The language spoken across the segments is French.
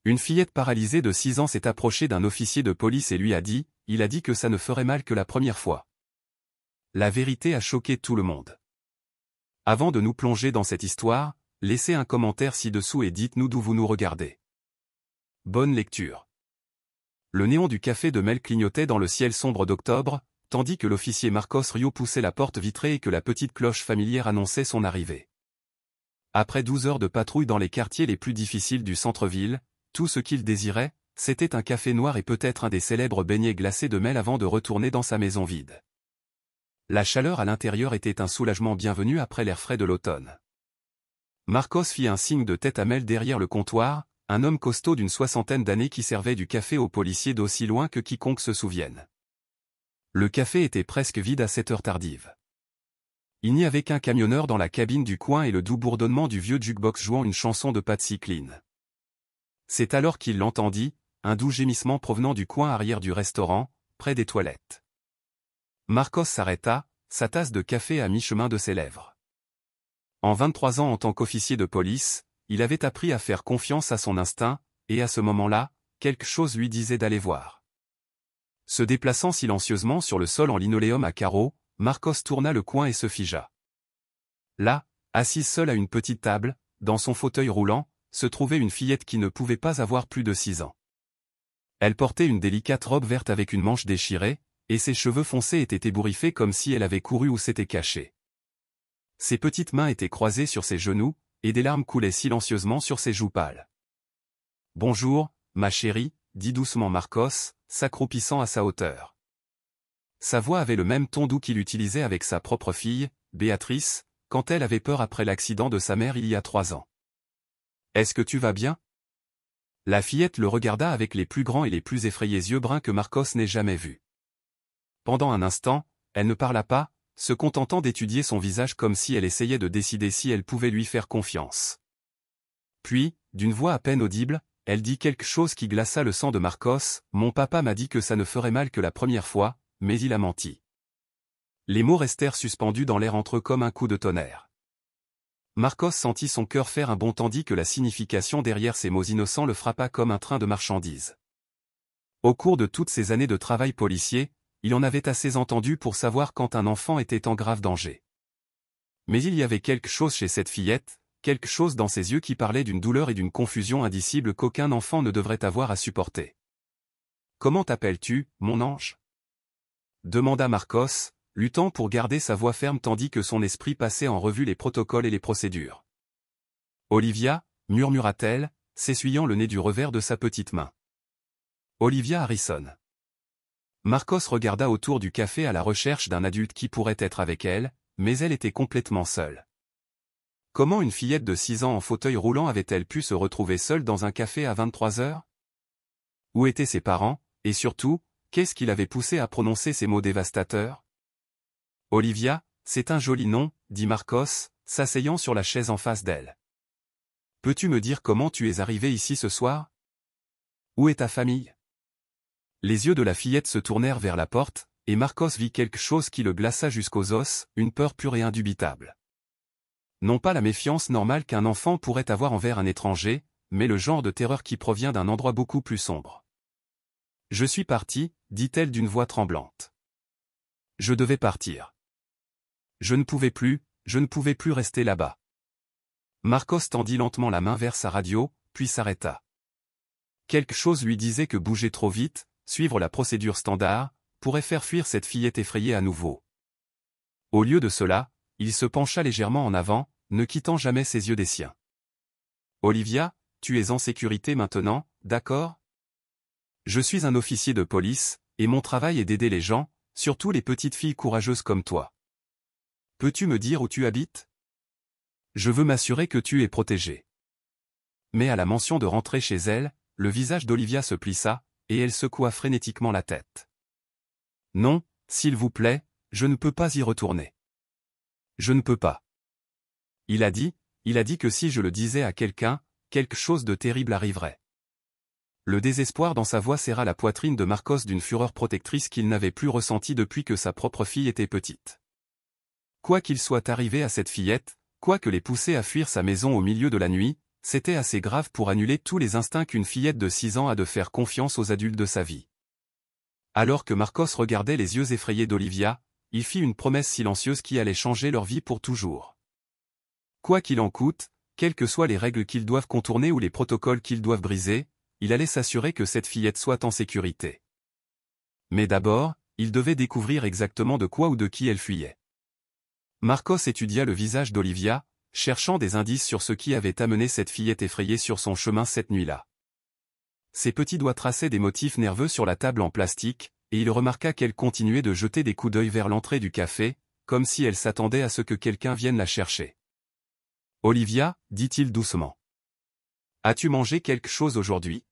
Une fillette paralysée de 6 ans s'est approchée d'un officier de police et lui a dit, il a dit que ça ne ferait mal que la première fois. La vérité a choqué tout le monde. Avant de nous plonger dans cette histoire, laissez un commentaire ci-dessous et dites-nous d'où vous nous regardez. Bonne lecture. Le néon du café de Mel clignotait dans le ciel sombre d'octobre, tandis que l'officier Marcos Rio poussait la porte vitrée et que la petite cloche familière annonçait son arrivée. Après 12 heures de patrouille dans les quartiers les plus difficiles du centre-ville, tout ce qu'il désirait, c'était un café noir et peut-être un des célèbres beignets glacés de Mel avant de retourner dans sa maison vide. La chaleur à l'intérieur était un soulagement bienvenu après l'air frais de l'automne. Marcos fit un signe de tête à Mel derrière le comptoir, un homme costaud d'une 60aine d'années qui servait du café aux policiers d'aussi loin que quiconque se souvienne. Le café était presque vide à cette heure tardive. Il n'y avait qu'un camionneur dans la cabine du coin et le doux bourdonnement du vieux jukebox jouant une chanson de Patsy Cline. C'est alors qu'il l'entendit, un doux gémissement provenant du coin arrière du restaurant, près des toilettes. Marcos s'arrêta, sa tasse de café à mi-chemin de ses lèvres. En 23 ans en tant qu'officier de police, il avait appris à faire confiance à son instinct, et à ce moment-là, quelque chose lui disait d'aller voir. Se déplaçant silencieusement sur le sol en linoléum à carreaux, Marcos tourna le coin et se figea. Là, assise seule à une petite table, dans son fauteuil roulant, se trouvait une fillette qui ne pouvait pas avoir plus de 6 ans. Elle portait une délicate robe verte avec une manche déchirée, et ses cheveux foncés étaient ébouriffés comme si elle avait couru ou s'était cachée. Ses petites mains étaient croisées sur ses genoux, et des larmes coulaient silencieusement sur ses joues pâles. « Bonjour, ma chérie », dit doucement Marcos, s'accroupissant à sa hauteur. Sa voix avait le même ton doux qu'il utilisait avec sa propre fille, Béatrice, quand elle avait peur après l'accident de sa mère il y a 3 ans. « Est-ce que tu vas bien ?» La fillette le regarda avec les plus grands et les plus effrayés yeux bruns que Marcos n'ait jamais vus. Pendant un instant, elle ne parla pas, se contentant d'étudier son visage comme si elle essayait de décider si elle pouvait lui faire confiance. Puis, d'une voix à peine audible, elle dit quelque chose qui glaça le sang de Marcos, « Mon papa m'a dit que ça ne ferait mal que la première fois, mais il a menti. » Les mots restèrent suspendus dans l'air entre eux comme un coup de tonnerre. Marcos sentit son cœur faire un bond tandis que la signification derrière ces mots innocents le frappa comme un train de marchandises. Au cours de toutes ces années de travail policier, il en avait assez entendu pour savoir quand un enfant était en grave danger. Mais il y avait quelque chose chez cette fillette, quelque chose dans ses yeux qui parlait d'une douleur et d'une confusion indicible qu'aucun enfant ne devrait avoir à supporter. « Comment t'appelles-tu, mon ange ?» demanda Marcos, luttant pour garder sa voix ferme tandis que son esprit passait en revue les protocoles et les procédures. « Olivia » murmura-t-elle, s'essuyant le nez du revers de sa petite main. « Olivia Harrison. » Marcos regarda autour du café à la recherche d'un adulte qui pourrait être avec elle, mais elle était complètement seule. Comment une fillette de 6 ans en fauteuil roulant avait-elle pu se retrouver seule dans un café à 23 heures? Où étaient ses parents, et surtout, qu'est-ce qui l'avait poussée à prononcer ces mots dévastateurs? Olivia, c'est un joli nom, dit Marcos, s'asseyant sur la chaise en face d'elle. Peux-tu me dire comment tu es arrivée ici ce soir? Où est ta famille? Les yeux de la fillette se tournèrent vers la porte, et Marcos vit quelque chose qui le glaça jusqu'aux os, une peur pure et indubitable. Non pas la méfiance normale qu'un enfant pourrait avoir envers un étranger, mais le genre de terreur qui provient d'un endroit beaucoup plus sombre. « Je suis partie, dit-elle d'une voix tremblante. Je devais partir. Je ne pouvais plus rester là-bas. Marcos tendit lentement la main vers sa radio, puis s'arrêta. Quelque chose lui disait que bouger trop vite, suivre la procédure standard, pourrait faire fuir cette fillette effrayée à nouveau. Au lieu de cela, il se pencha légèrement en avant, ne quittant jamais ses yeux des siens. « Olivia, tu es en sécurité maintenant, d'accord? Je suis un officier de police, et mon travail est d'aider les gens, surtout les petites filles courageuses comme toi. Peux-tu me dire où tu habites? Je veux m'assurer que tu es protégée. » Mais à la mention de rentrer chez elle, le visage d'Olivia se plissa, et elle secoua frénétiquement la tête. « Non, s'il vous plaît, je ne peux pas y retourner. Je ne peux pas. Il a dit que si je le disais à quelqu'un, quelque chose de terrible arriverait. » Le désespoir dans sa voix serra la poitrine de Marcos d'une fureur protectrice qu'il n'avait plus ressentie depuis que sa propre fille était petite. Quoi qu'il soit arrivé à cette fillette, quoi que l'ait poussée à fuir sa maison au milieu de la nuit, c'était assez grave pour annuler tous les instincts qu'une fillette de 6 ans a de faire confiance aux adultes de sa vie. Alors que Marcos regardait les yeux effrayés d'Olivia, il fit une promesse silencieuse qui allait changer leur vie pour toujours. Quoi qu'il en coûte, quelles que soient les règles qu'ils doivent contourner ou les protocoles qu'ils doivent briser, il allait s'assurer que cette fillette soit en sécurité. Mais d'abord, il devait découvrir exactement de quoi ou de qui elle fuyait. Marcos étudia le visage d'Olivia, cherchant des indices sur ce qui avait amené cette fillette effrayée sur son chemin cette nuit-là. Ses petits doigts traçaient des motifs nerveux sur la table en plastique, et il remarqua qu'elle continuait de jeter des coups d'œil vers l'entrée du café, comme si elle s'attendait à ce que quelqu'un vienne la chercher. « Olivia, dit-il doucement. As-tu mangé quelque chose aujourd'hui?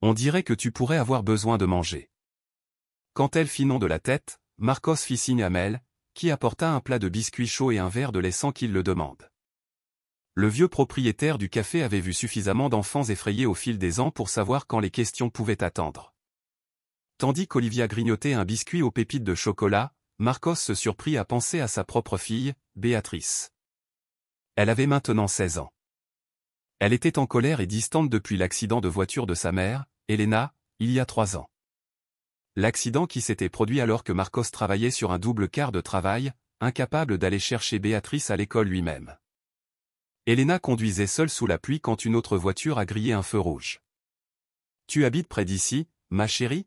On dirait que tu pourrais avoir besoin de manger. » Quand elle fit non de la tête, Marcos fit signe à Mel, qui apporta un plat de biscuits chauds et un verre de lait sans qu'il le demande. Le vieux propriétaire du café avait vu suffisamment d'enfants effrayés au fil des ans pour savoir quand les questions pouvaient attendre. Tandis qu'Olivia grignotait un biscuit aux pépites de chocolat, Marcos se surprit à penser à sa propre fille, Béatrice. Elle avait maintenant 16 ans. Elle était en colère et distante depuis l'accident de voiture de sa mère, Elena, il y a 3 ans. L'accident qui s'était produit alors que Marcos travaillait sur un double quart de travail, incapable d'aller chercher Béatrice à l'école lui-même. Elena conduisait seule sous la pluie quand une autre voiture a grillé un feu rouge. « Tu habites près d'ici, ma chérie ?»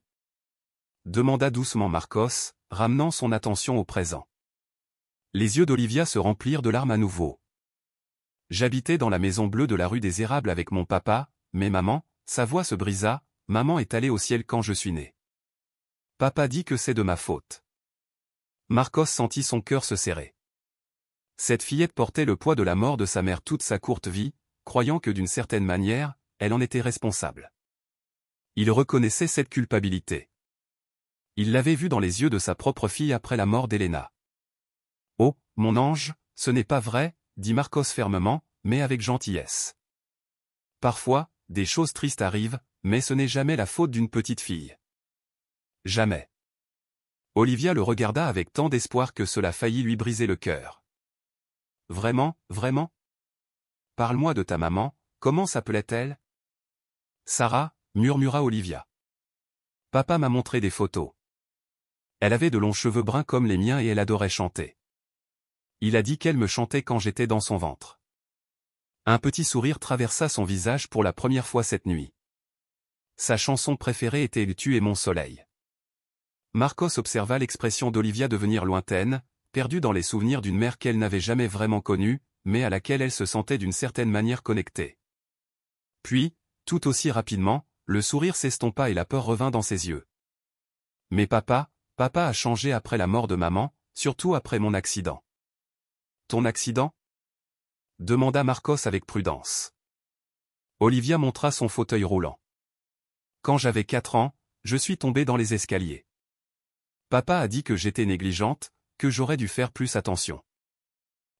demanda doucement Marcos, ramenant son attention au présent. Les yeux d'Olivia se remplirent de larmes à nouveau. « J'habitais dans la maison bleue de la rue des Érables avec mon papa, mais maman, » sa voix se brisa, « maman est allée au ciel quand je suis né. Papa dit que c'est de ma faute. » Marcos sentit son cœur se serrer. Cette fillette portait le poids de la mort de sa mère toute sa courte vie, croyant que d'une certaine manière, elle en était responsable. Il reconnaissait cette culpabilité. Il l'avait vue dans les yeux de sa propre fille après la mort d'Elena. « Oh, mon ange, ce n'est pas vrai, » dit Marcos fermement, mais avec gentillesse. « Parfois, des choses tristes arrivent, mais ce n'est jamais la faute d'une petite fille. » Jamais. Olivia le regarda avec tant d'espoir que cela faillit lui briser le cœur. « Vraiment, vraiment? Parle-moi de ta maman, comment s'appelait-elle? » Sarah, murmura Olivia. Papa m'a montré des photos. Elle avait de longs cheveux bruns comme les miens et elle adorait chanter. Il a dit qu'elle me chantait quand j'étais dans son ventre. Un petit sourire traversa son visage pour la première fois cette nuit. Sa chanson préférée était « Tu es mon soleil ». Marcos observa l'expression d'Olivia devenir lointaine, perdue dans les souvenirs d'une mère qu'elle n'avait jamais vraiment connue, mais à laquelle elle se sentait d'une certaine manière connectée. Puis, tout aussi rapidement, le sourire s'estompa et la peur revint dans ses yeux. « Mais papa a changé après la mort de maman, surtout après mon accident. » « Ton accident ? » demanda Marcos avec prudence. Olivia montra son fauteuil roulant. « Quand j'avais 4 ans, je suis tombée dans les escaliers. Papa a dit que j'étais négligente, que j'aurais dû faire plus attention.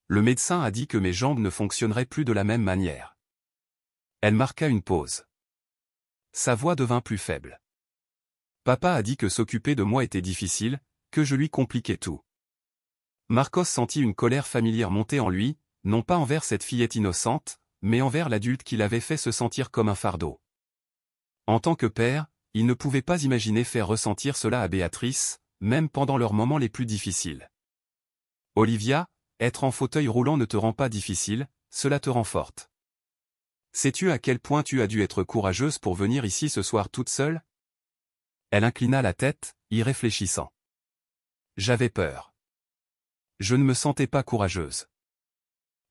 Le médecin a dit que mes jambes ne fonctionneraient plus de la même manière. » Elle marqua une pause. Sa voix devint plus faible. Papa a dit que s'occuper de moi était difficile, que je lui compliquais tout. Marcos sentit une colère familière monter en lui, non pas envers cette fillette innocente, mais envers l'adulte qui l'avait fait se sentir comme un fardeau. En tant que père, il ne pouvait pas imaginer faire ressentir cela à Béatrice, même pendant leurs moments les plus difficiles. « Olivia, être en fauteuil roulant ne te rend pas difficile, cela te rend forte. Sais-tu à quel point tu as dû être courageuse pour venir ici ce soir toute seule ?» Elle inclina la tête, y réfléchissant. « J'avais peur. Je ne me sentais pas courageuse.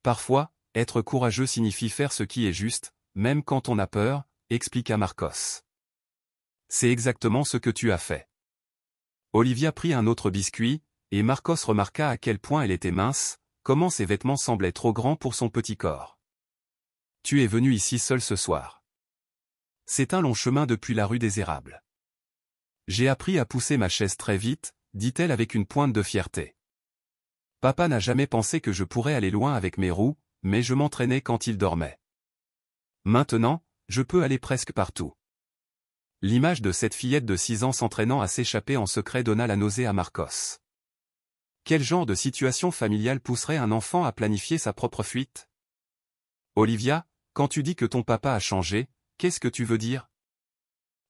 Parfois, être courageux signifie faire ce qui est juste, même quand on a peur, » expliqua Marcos. « C'est exactement ce que tu as fait. » Olivia prit un autre biscuit, et Marcos remarqua à quel point elle était mince, comment ses vêtements semblaient trop grands pour son petit corps. « Tu es venu ici seul ce soir. C'est un long chemin depuis la rue des Érables. J'ai appris à pousser ma chaise très vite, dit-elle avec une pointe de fierté. Papa n'a jamais pensé que je pourrais aller loin avec mes roues, mais je m'entraînais quand il dormait. Maintenant, je peux aller presque partout. » L'image de cette fillette de 6 ans s'entraînant à s'échapper en secret donna la nausée à Marcos. Quel genre de situation familiale pousserait un enfant à planifier sa propre fuite? « Olivia, quand tu dis que ton papa a changé, qu'est-ce que tu veux dire?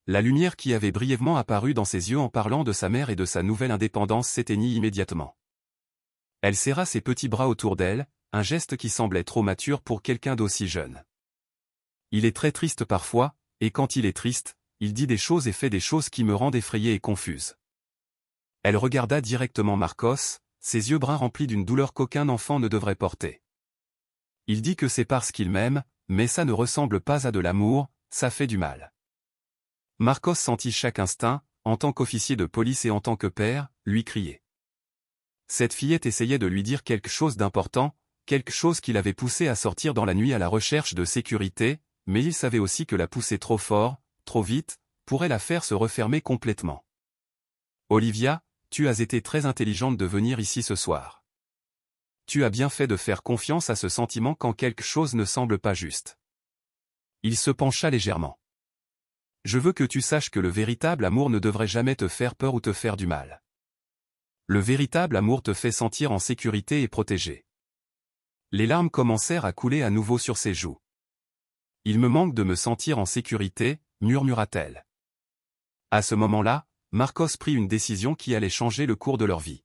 La lumière qui avait brièvement apparu dans ses yeux en parlant de sa mère et de sa nouvelle indépendance s'éteignit immédiatement. Elle serra ses petits bras autour d'elle, un geste qui semblait trop mature pour quelqu'un d'aussi jeune. Il est très triste parfois, et quand il est triste, il dit des choses et fait des choses qui me rendent effrayée et confuse. Elle regarda directement Marcos, ses yeux bruns remplis d'une douleur qu'aucun enfant ne devrait porter. Il dit que c'est parce qu'il m'aime, mais ça ne ressemble pas à de l'amour, ça fait du mal. Marcos sentit chaque instinct, en tant qu'officier de police et en tant que père, lui crier. Cette fillette essayait de lui dire quelque chose d'important, quelque chose qui l'avait poussé à sortir dans la nuit à la recherche de sécurité, mais il savait aussi que la pousser trop fort, trop vite, pourrait la faire se refermer complètement. Olivia, tu as été très intelligente de venir ici ce soir. Tu as bien fait de faire confiance à ce sentiment quand quelque chose ne semble pas juste. Il se pencha légèrement. Je veux que tu saches que le véritable amour ne devrait jamais te faire peur ou te faire du mal. Le véritable amour te fait sentir en sécurité et protégé. Les larmes commencèrent à couler à nouveau sur ses joues. Il me manque de me sentir en sécurité, murmura-t-elle. À ce moment-là, Marcos prit une décision qui allait changer le cours de leur vie.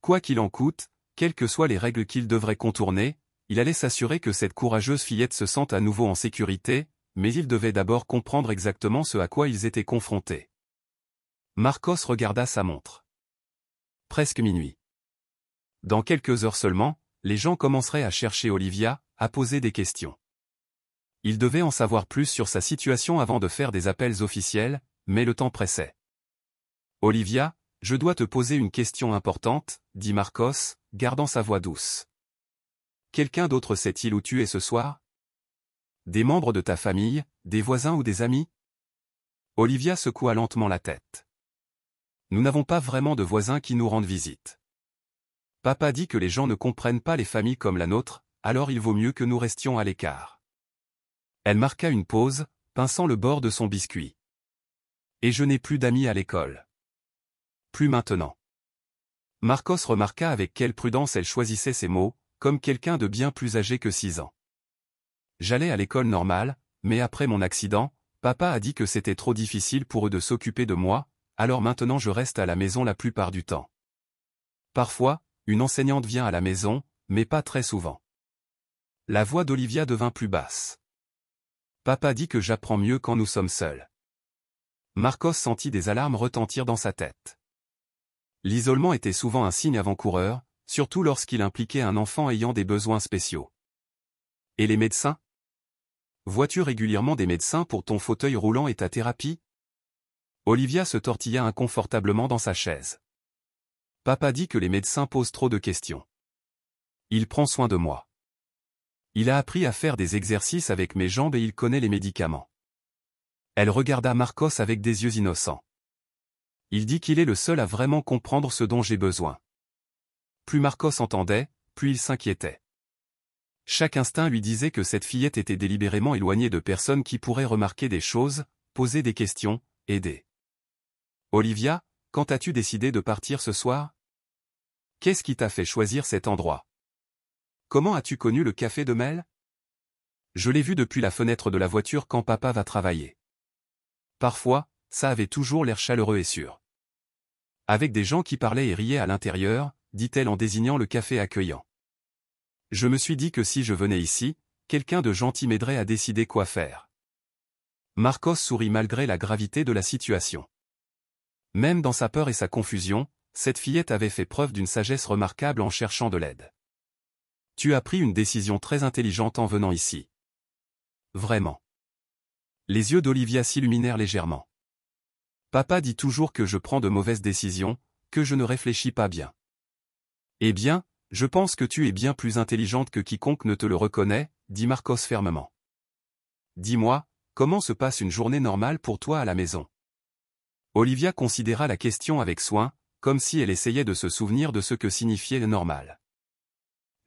Quoi qu'il en coûte, quelles que soient les règles qu'il devrait contourner, il allait s'assurer que cette courageuse fillette se sente à nouveau en sécurité, mais il devait d'abord comprendre exactement ce à quoi ils étaient confrontés. Marcos regarda sa montre. Presque minuit. Dans quelques heures seulement, les gens commenceraient à chercher Olivia, à poser des questions. Ils devaient en savoir plus sur sa situation avant de faire des appels officiels, mais le temps pressait. Olivia, je dois te poser une question importante, dit Marcos, gardant sa voix douce. Quelqu'un d'autre sait-il où tu es ce soir? Des membres de ta famille, des voisins ou des amis? Olivia secoua lentement la tête. Nous n'avons pas vraiment de voisins qui nous rendent visite. Papa dit que les gens ne comprennent pas les familles comme la nôtre, alors il vaut mieux que nous restions à l'écart. Elle marqua une pause, pinçant le bord de son biscuit. Et je n'ai plus d'amis à l'école. Plus maintenant. Marcos remarqua avec quelle prudence elle choisissait ses mots, comme quelqu'un de bien plus âgé que 6 ans. J'allais à l'école normale, mais après mon accident, papa a dit que c'était trop difficile pour eux de s'occuper de moi, alors maintenant je reste à la maison la plupart du temps. Parfois, une enseignante vient à la maison, mais pas très souvent. La voix d'Olivia devint plus basse. Papa dit que j'apprends mieux quand nous sommes seuls. Marcos sentit des alarmes retentir dans sa tête. L'isolement était souvent un signe avant-coureur, surtout lorsqu'il impliquait un enfant ayant des besoins spéciaux. Et les médecins? Vois-tu régulièrement des médecins pour ton fauteuil roulant et ta thérapie? Olivia se tortilla inconfortablement dans sa chaise. Papa dit que les médecins posent trop de questions. Il prend soin de moi. Il a appris à faire des exercices avec mes jambes et il connaît les médicaments. Elle regarda Marcos avec des yeux innocents. Il dit qu'il est le seul à vraiment comprendre ce dont j'ai besoin. Plus Marcos entendait, plus il s'inquiétait. Chaque instinct lui disait que cette fillette était délibérément éloignée de personnes qui pourraient remarquer des choses, poser des questions, aider. Olivia, quand as-tu décidé de partir ce soir? Qu'est-ce qui t'a fait choisir cet endroit? Comment as-tu connu le café de Mel? Je l'ai vu depuis la fenêtre de la voiture quand papa va travailler. Parfois, ça avait toujours l'air chaleureux et sûr. Avec des gens qui parlaient et riaient à l'intérieur, dit-elle en désignant le café accueillant. Je me suis dit que si je venais ici, quelqu'un de gentil m'aiderait à décider quoi faire. Marcos sourit malgré la gravité de la situation. Même dans sa peur et sa confusion, cette fillette avait fait preuve d'une sagesse remarquable en cherchant de l'aide. Tu as pris une décision très intelligente en venant ici. Vraiment. Les yeux d'Olivia s'illuminèrent légèrement. Papa dit toujours que je prends de mauvaises décisions, que je ne réfléchis pas bien. Eh bien, je pense que tu es bien plus intelligente que quiconque ne te le reconnaît, dit Marcos fermement. Dis-moi, comment se passe une journée normale pour toi à la maison? Olivia considéra la question avec soin, comme si elle essayait de se souvenir de ce que signifiait le normal.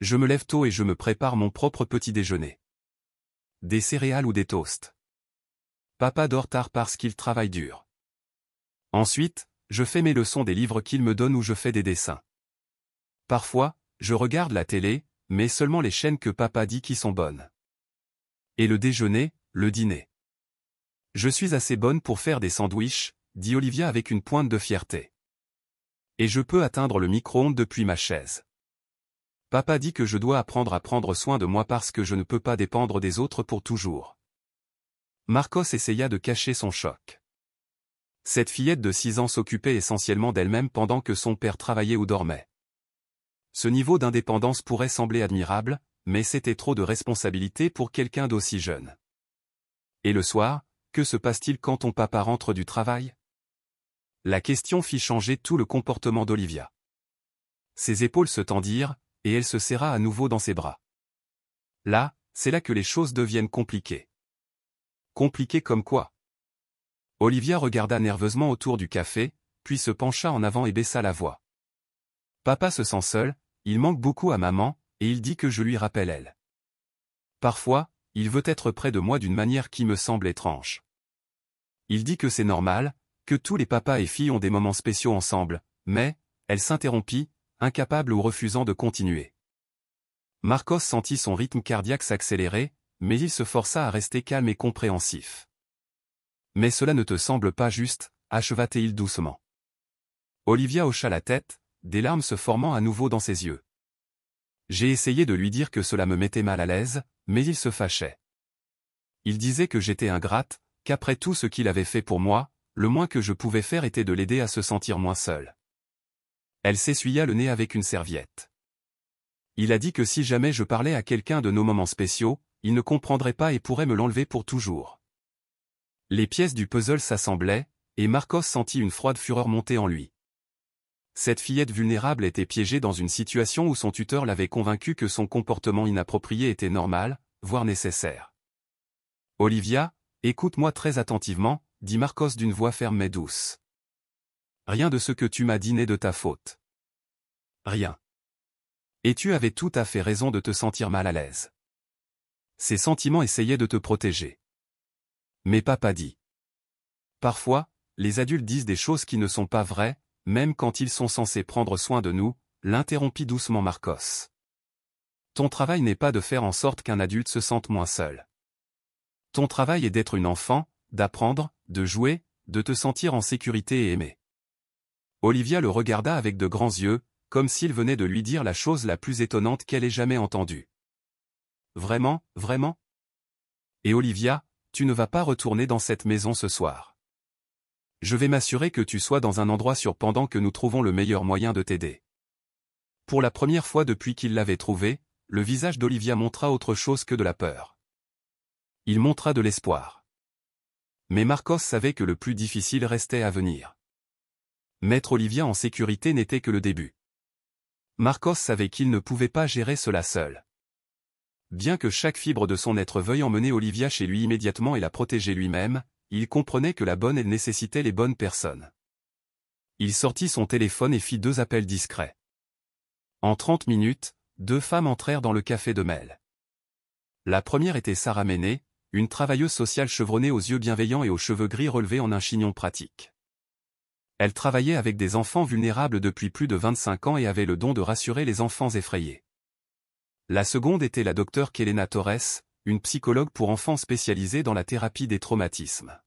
Je me lève tôt et je me prépare mon propre petit déjeuner. Des céréales ou des toasts. Papa dort tard parce qu'il travaille dur. Ensuite, je fais mes leçons des livres qu'il me donne ou je fais des dessins. Parfois, je regarde la télé, mais seulement les chaînes que papa dit qui sont bonnes. Et le déjeuner, le dîner. Je suis assez bonne pour faire des sandwichs, dit Olivia avec une pointe de fierté. Et je peux atteindre le micro-ondes depuis ma chaise. Papa dit que je dois apprendre à prendre soin de moi parce que je ne peux pas dépendre des autres pour toujours. Marcos essaya de cacher son choc. Cette fillette de 6 ans s'occupait essentiellement d'elle-même pendant que son père travaillait ou dormait. Ce niveau d'indépendance pourrait sembler admirable, mais c'était trop de responsabilité pour quelqu'un d'aussi jeune. Et le soir, que se passe-t-il quand ton papa rentre du travail? La question fit changer tout le comportement d'Olivia. Ses épaules se tendirent, et elle se serra à nouveau dans ses bras. Là, c'est là que les choses deviennent compliquées. Compliquées comme quoi? Olivia regarda nerveusement autour du café, puis se pencha en avant et baissa la voix. Papa se sent seul, il manque beaucoup à maman, et il dit que je lui rappelle elle. Parfois, il veut être près de moi d'une manière qui me semble étrange. Il dit que c'est normal, que tous les papas et filles ont des moments spéciaux ensemble, mais, elle s'interrompit, incapable ou refusant de continuer. Marcos sentit son rythme cardiaque s'accélérer, mais il se força à rester calme et compréhensif. Mais cela ne te semble pas juste, acheva-t-il doucement. Olivia hocha la tête, des larmes se formant à nouveau dans ses yeux. J'ai essayé de lui dire que cela me mettait mal à l'aise, mais il se fâchait. Il disait que j'étais ingrate, qu'après tout ce qu'il avait fait pour moi, le moins que je pouvais faire était de l'aider à se sentir moins seule. Elle s'essuya le nez avec une serviette. Il a dit que si jamais je parlais à quelqu'un de nos moments spéciaux, il ne comprendrait pas et pourrait me l'enlever pour toujours. Les pièces du puzzle s'assemblaient, et Marcos sentit une froide fureur monter en lui. Cette fillette vulnérable était piégée dans une situation où son tuteur l'avait convaincu que son comportement inapproprié était normal, voire nécessaire. Olivia, écoute-moi très attentivement, dit Marcos d'une voix ferme mais douce. Rien de ce que tu m'as dit n'est de ta faute. Rien. Et tu avais tout à fait raison de te sentir mal à l'aise. Ces sentiments essayaient de te protéger. Mais papa dit. Parfois, les adultes disent des choses qui ne sont pas vraies, même quand ils sont censés prendre soin de nous, l'interrompit doucement Marcos. Ton travail n'est pas de faire en sorte qu'un adulte se sente moins seul. Ton travail est d'être une enfant, d'apprendre, de jouer, de te sentir en sécurité et aimé. Olivia le regarda avec de grands yeux, comme s'il venait de lui dire la chose la plus étonnante qu'elle ait jamais entendue. Vraiment, vraiment? Et Olivia, tu ne vas pas retourner dans cette maison ce soir. Je vais m'assurer que tu sois dans un endroit sûr pendant que nous trouvons le meilleur moyen de t'aider. Pour la première fois depuis qu'il l'avait trouvé, le visage d'Olivia montra autre chose que de la peur. Il montra de l'espoir. Mais Marcos savait que le plus difficile restait à venir. Mettre Olivia en sécurité n'était que le début. Marcos savait qu'il ne pouvait pas gérer cela seul. Bien que chaque fibre de son être veuille emmener Olivia chez lui immédiatement et la protéger lui-même, il comprenait que la bonne aide nécessitait les bonnes personnes. Il sortit son téléphone et fit 2 appels discrets. En 30 minutes, 2 femmes entrèrent dans le café de Mel. La première était Sarah Menet, une travailleuse sociale chevronnée aux yeux bienveillants et aux cheveux gris relevés en un chignon pratique. Elle travaillait avec des enfants vulnérables depuis plus de 25 ans et avait le don de rassurer les enfants effrayés. La seconde était la docteure Kelena Torres, une psychologue pour enfants spécialisée dans la thérapie des traumatismes.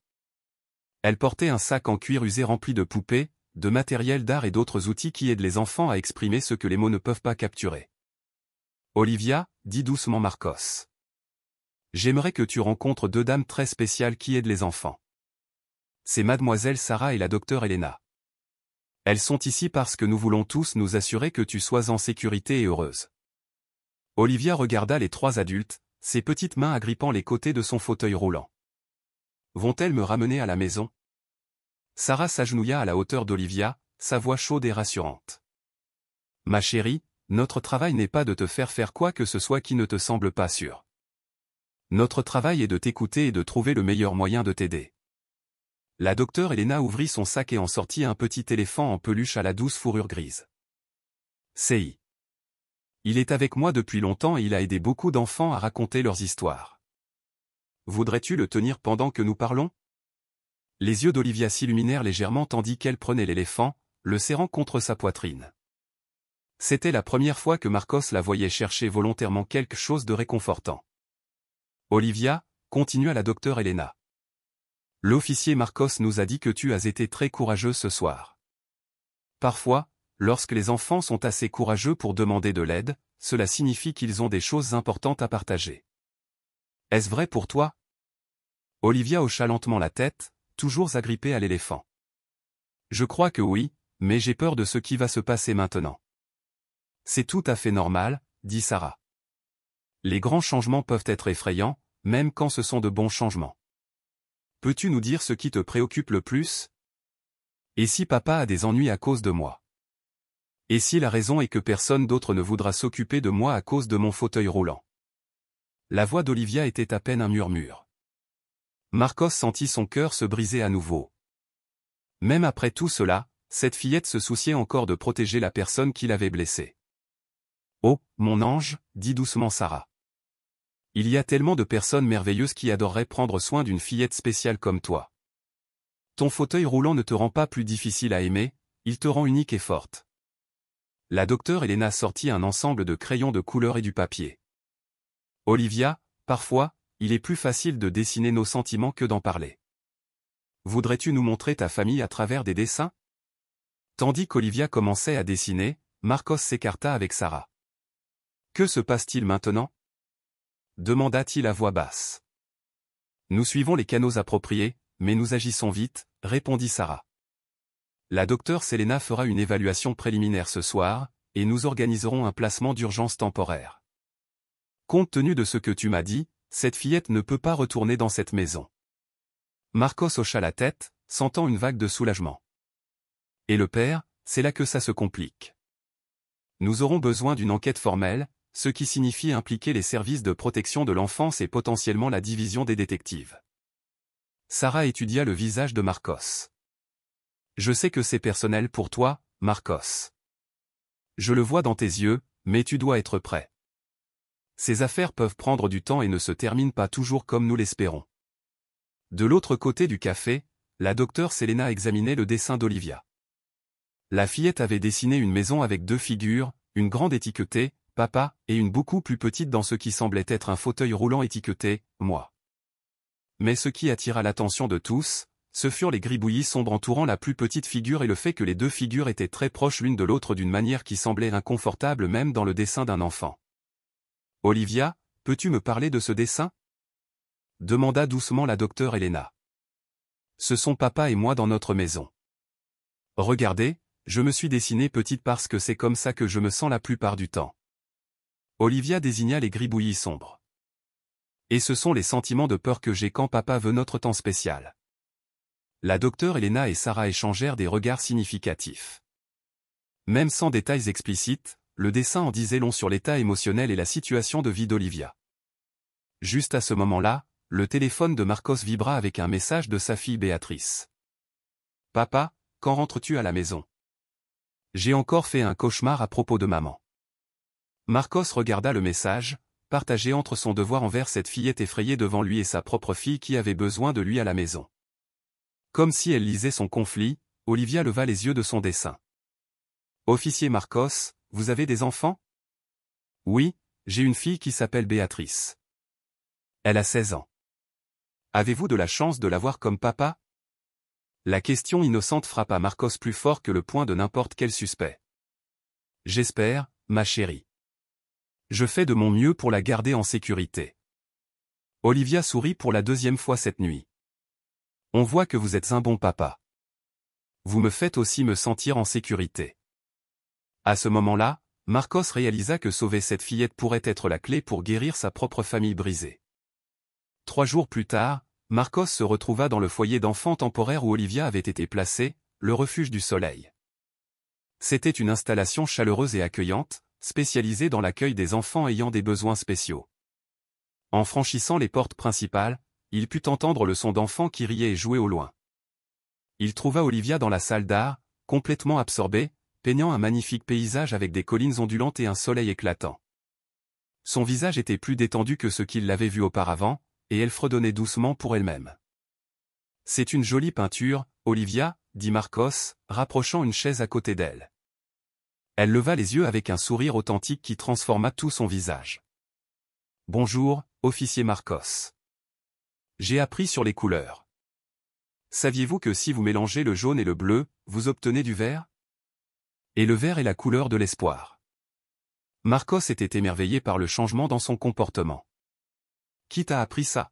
Elle portait un sac en cuir usé rempli de poupées, de matériel d'art et d'autres outils qui aident les enfants à exprimer ce que les mots ne peuvent pas capturer. Olivia, dit doucement Marcos. J'aimerais que tu rencontres 2 dames très spéciales qui aident les enfants. C'est mademoiselle Sarah et la docteure Elena. Elles sont ici parce que nous voulons tous nous assurer que tu sois en sécurité et heureuse. Olivia regarda les 3 adultes, ses petites mains agrippant les côtés de son fauteuil roulant. Vont-elles me ramener à la maison? Sarah s'agenouilla à la hauteur d'Olivia, sa voix chaude et rassurante. Ma chérie, notre travail n'est pas de te faire faire quoi que ce soit qui ne te semble pas sûr. Notre travail est de t'écouter et de trouver le meilleur moyen de t'aider. La docteure Elena ouvrit son sac et en sortit un petit éléphant en peluche à la douce fourrure grise. Sei. Il est avec moi depuis longtemps et il a aidé beaucoup d'enfants à raconter leurs histoires. Voudrais-tu le tenir pendant que nous parlons? Les yeux d'Olivia s'illuminèrent légèrement tandis qu'elle prenait l'éléphant, le serrant contre sa poitrine. C'était la première fois que Marcos la voyait chercher volontairement quelque chose de réconfortant. Olivia, continua la docteure Elena. L'officier Marcos nous a dit que tu as été très courageuse ce soir. Parfois, lorsque les enfants sont assez courageux pour demander de l'aide, cela signifie qu'ils ont des choses importantes à partager. Est-ce vrai pour toi? Olivia hocha lentement la tête, toujours agrippée à l'éléphant. Je crois que oui, mais j'ai peur de ce qui va se passer maintenant. C'est tout à fait normal, dit Sarah. Les grands changements peuvent être effrayants, même quand ce sont de bons changements. Peux-tu nous dire ce qui te préoccupe le plus? Et si papa a des ennuis à cause de moi? Et si la raison est que personne d'autre ne voudra s'occuper de moi à cause de mon fauteuil roulant? La voix d'Olivia était à peine un murmure. Marcos sentit son cœur se briser à nouveau. Même après tout cela, cette fillette se souciait encore de protéger la personne qui l'avait blessée. Oh, mon ange, dit doucement Sarah. Il y a tellement de personnes merveilleuses qui adoreraient prendre soin d'une fillette spéciale comme toi. Ton fauteuil roulant ne te rend pas plus difficile à aimer, il te rend unique et forte. La docteure Elena sortit un ensemble de crayons de couleur et du papier. Olivia, parfois, il est plus facile de dessiner nos sentiments que d'en parler. Voudrais-tu nous montrer ta famille à travers des dessins? Tandis qu'Olivia commençait à dessiner, Marcos s'écarta avec Sarah. Que se passe-t-il maintenant? Demanda-t-il à voix basse. Nous suivons les canaux appropriés, mais nous agissons vite, répondit Sarah. La docteure Selena fera une évaluation préliminaire ce soir, et nous organiserons un placement d'urgence temporaire. Compte tenu de ce que tu m'as dit, cette fillette ne peut pas retourner dans cette maison. Marcos hocha la tête, sentant une vague de soulagement. Et le père, c'est là que ça se complique. Nous aurons besoin d'une enquête formelle, ce qui signifie impliquer les services de protection de l'enfance et potentiellement la division des détectives. Sarah étudia le visage de Marcos. Je sais que c'est personnel pour toi, Marcos. Je le vois dans tes yeux, mais tu dois être prêt. Ces affaires peuvent prendre du temps et ne se terminent pas toujours comme nous l'espérons. De l'autre côté du café, la docteure Selena examinait le dessin d'Olivia. La fillette avait dessiné une maison avec deux figures, une grande étiquetée, papa, et une beaucoup plus petite dans ce qui semblait être un fauteuil roulant étiqueté, moi. Mais ce qui attira l'attention de tous, ce furent les gribouillis sombres entourant la plus petite figure et le fait que les deux figures étaient très proches l'une de l'autre d'une manière qui semblait inconfortable même dans le dessin d'un enfant. Olivia, peux-tu me parler de ce dessin? Demanda doucement la docteure Elena. Ce sont papa et moi dans notre maison. Regardez, je me suis dessinée petite parce que c'est comme ça que je me sens la plupart du temps. Olivia désigna les gribouillis sombres. Et ce sont les sentiments de peur que j'ai quand papa veut notre temps spécial. La docteure Elena et Sarah échangèrent des regards significatifs. Même sans détails explicites, le dessin en disait long sur l'état émotionnel et la situation de vie d'Olivia. Juste à ce moment-là, le téléphone de Marcos vibra avec un message de sa fille Béatrice. « Papa, quand rentres-tu à la maison? J'ai encore fait un cauchemar à propos de maman. » Marcos regarda le message, partagé entre son devoir envers cette fillette effrayée devant lui et sa propre fille qui avait besoin de lui à la maison. Comme si elle lisait son conflit, Olivia leva les yeux de son dessin. « Officier Marcos, vous avez des enfants? » « Oui, j'ai une fille qui s'appelle Béatrice. Elle a 16 ans. » « Avez-vous de la chance de l'avoir comme papa? » La question innocente frappa Marcos plus fort que le poing de n'importe quel suspect. « J'espère, ma chérie. Je fais de mon mieux pour la garder en sécurité. » Olivia sourit pour la deuxième fois cette nuit. « On voit que vous êtes un bon papa. Vous me faites aussi me sentir en sécurité. » À ce moment-là, Marcos réalisa que sauver cette fillette pourrait être la clé pour guérir sa propre famille brisée. 3 jours plus tard, Marcos se retrouva dans le foyer d'enfants temporaire où Olivia avait été placée, le refuge du soleil. C'était une installation chaleureuse et accueillante, spécialisée dans l'accueil des enfants ayant des besoins spéciaux. En franchissant les portes principales, il put entendre le son d'enfants qui riaient et jouaient au loin. Il trouva Olivia dans la salle d'art, complètement absorbée, peignant un magnifique paysage avec des collines ondulantes et un soleil éclatant. Son visage était plus détendu que ce qu'il l'avait vu auparavant, et elle fredonnait doucement pour elle-même. « C'est une jolie peinture, Olivia, » dit Marcos, rapprochant une chaise à côté d'elle. Elle leva les yeux avec un sourire authentique qui transforma tout son visage. « Bonjour, officier Marcos. J'ai appris sur les couleurs. Saviez-vous que si vous mélangez le jaune et le bleu, vous obtenez du vert? Et le vert est la couleur de l'espoir. Marcos était émerveillé par le changement dans son comportement. Qui t'a appris ça?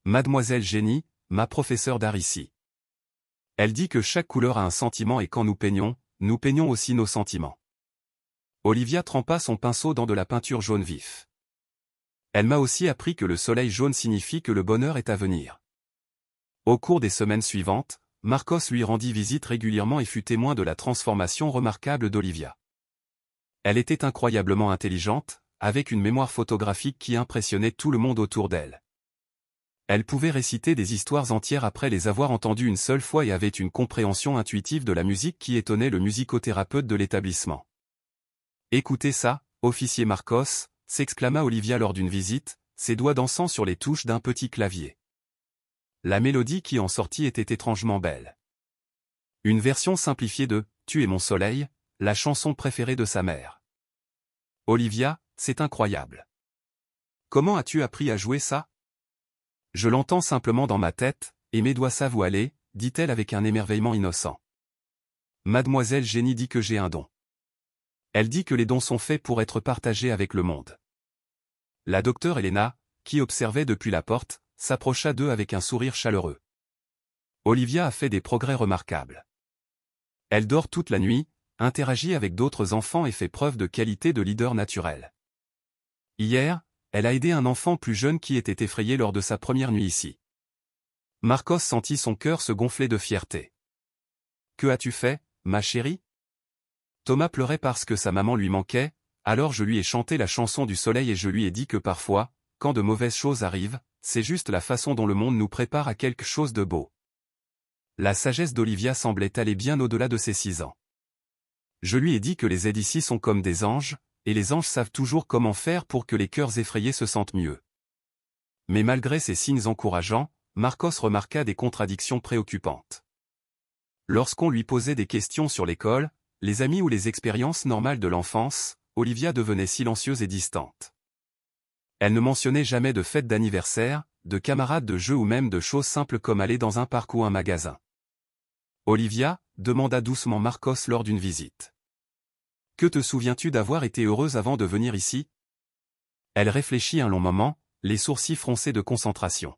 Mademoiselle Jenny, ma professeure d'art ici. Elle dit que chaque couleur a un sentiment et quand nous peignons aussi nos sentiments. Olivia trempa son pinceau dans de la peinture jaune vif. Elle m'a aussi appris que le soleil jaune signifie que le bonheur est à venir. Au cours des semaines suivantes, Marcos lui rendit visite régulièrement et fut témoin de la transformation remarquable d'Olivia. Elle était incroyablement intelligente, avec une mémoire photographique qui impressionnait tout le monde autour d'elle. Elle pouvait réciter des histoires entières après les avoir entendues une seule fois et avait une compréhension intuitive de la musique qui étonnait le musicothérapeute de l'établissement. « Écoutez ça, officier Marcos », s'exclama Olivia lors d'une visite, ses doigts dansant sur les touches d'un petit clavier. La mélodie qui en sortit était étrangement belle. Une version simplifiée de « Tu es mon soleil », la chanson préférée de sa mère. « Olivia, c'est incroyable. Comment as-tu appris à jouer ça ? » « Je l'entends simplement dans ma tête, et mes doigts savent où aller, » dit-elle avec un émerveillement innocent. Mademoiselle Jenny dit que j'ai un don. Elle dit que les dons sont faits pour être partagés avec le monde. La docteure Elena, qui observait depuis la porte, s'approcha d'eux avec un sourire chaleureux. Olivia a fait des progrès remarquables. Elle dort toute la nuit, interagit avec d'autres enfants et fait preuve de qualité de leader naturel. Hier, elle a aidé un enfant plus jeune qui était effrayé lors de sa première nuit ici. Marcos sentit son cœur se gonfler de fierté. « Que as-tu fait, ma chérie ?» Thomas pleurait parce que sa maman lui manquait, alors je lui ai chanté la chanson du soleil et je lui ai dit que parfois, quand de mauvaises choses arrivent, c'est juste la façon dont le monde nous prépare à quelque chose de beau. La sagesse d'Olivia semblait aller bien au-delà de ses 6 ans. Je lui ai dit que les aides ici sont comme des anges, et les anges savent toujours comment faire pour que les cœurs effrayés se sentent mieux. Mais malgré ces signes encourageants, Marcos remarqua des contradictions préoccupantes. Lorsqu'on lui posait des questions sur l'école, les amis ou les expériences normales de l'enfance, Olivia devenait silencieuse et distante. Elle ne mentionnait jamais de fêtes d'anniversaire, de camarades de jeu ou même de choses simples comme aller dans un parc ou un magasin. « Olivia » demanda doucement Marcos lors d'une visite. « Que te souviens-tu d'avoir été heureuse avant de venir ici ?» Elle réfléchit un long moment, les sourcils froncés de concentration.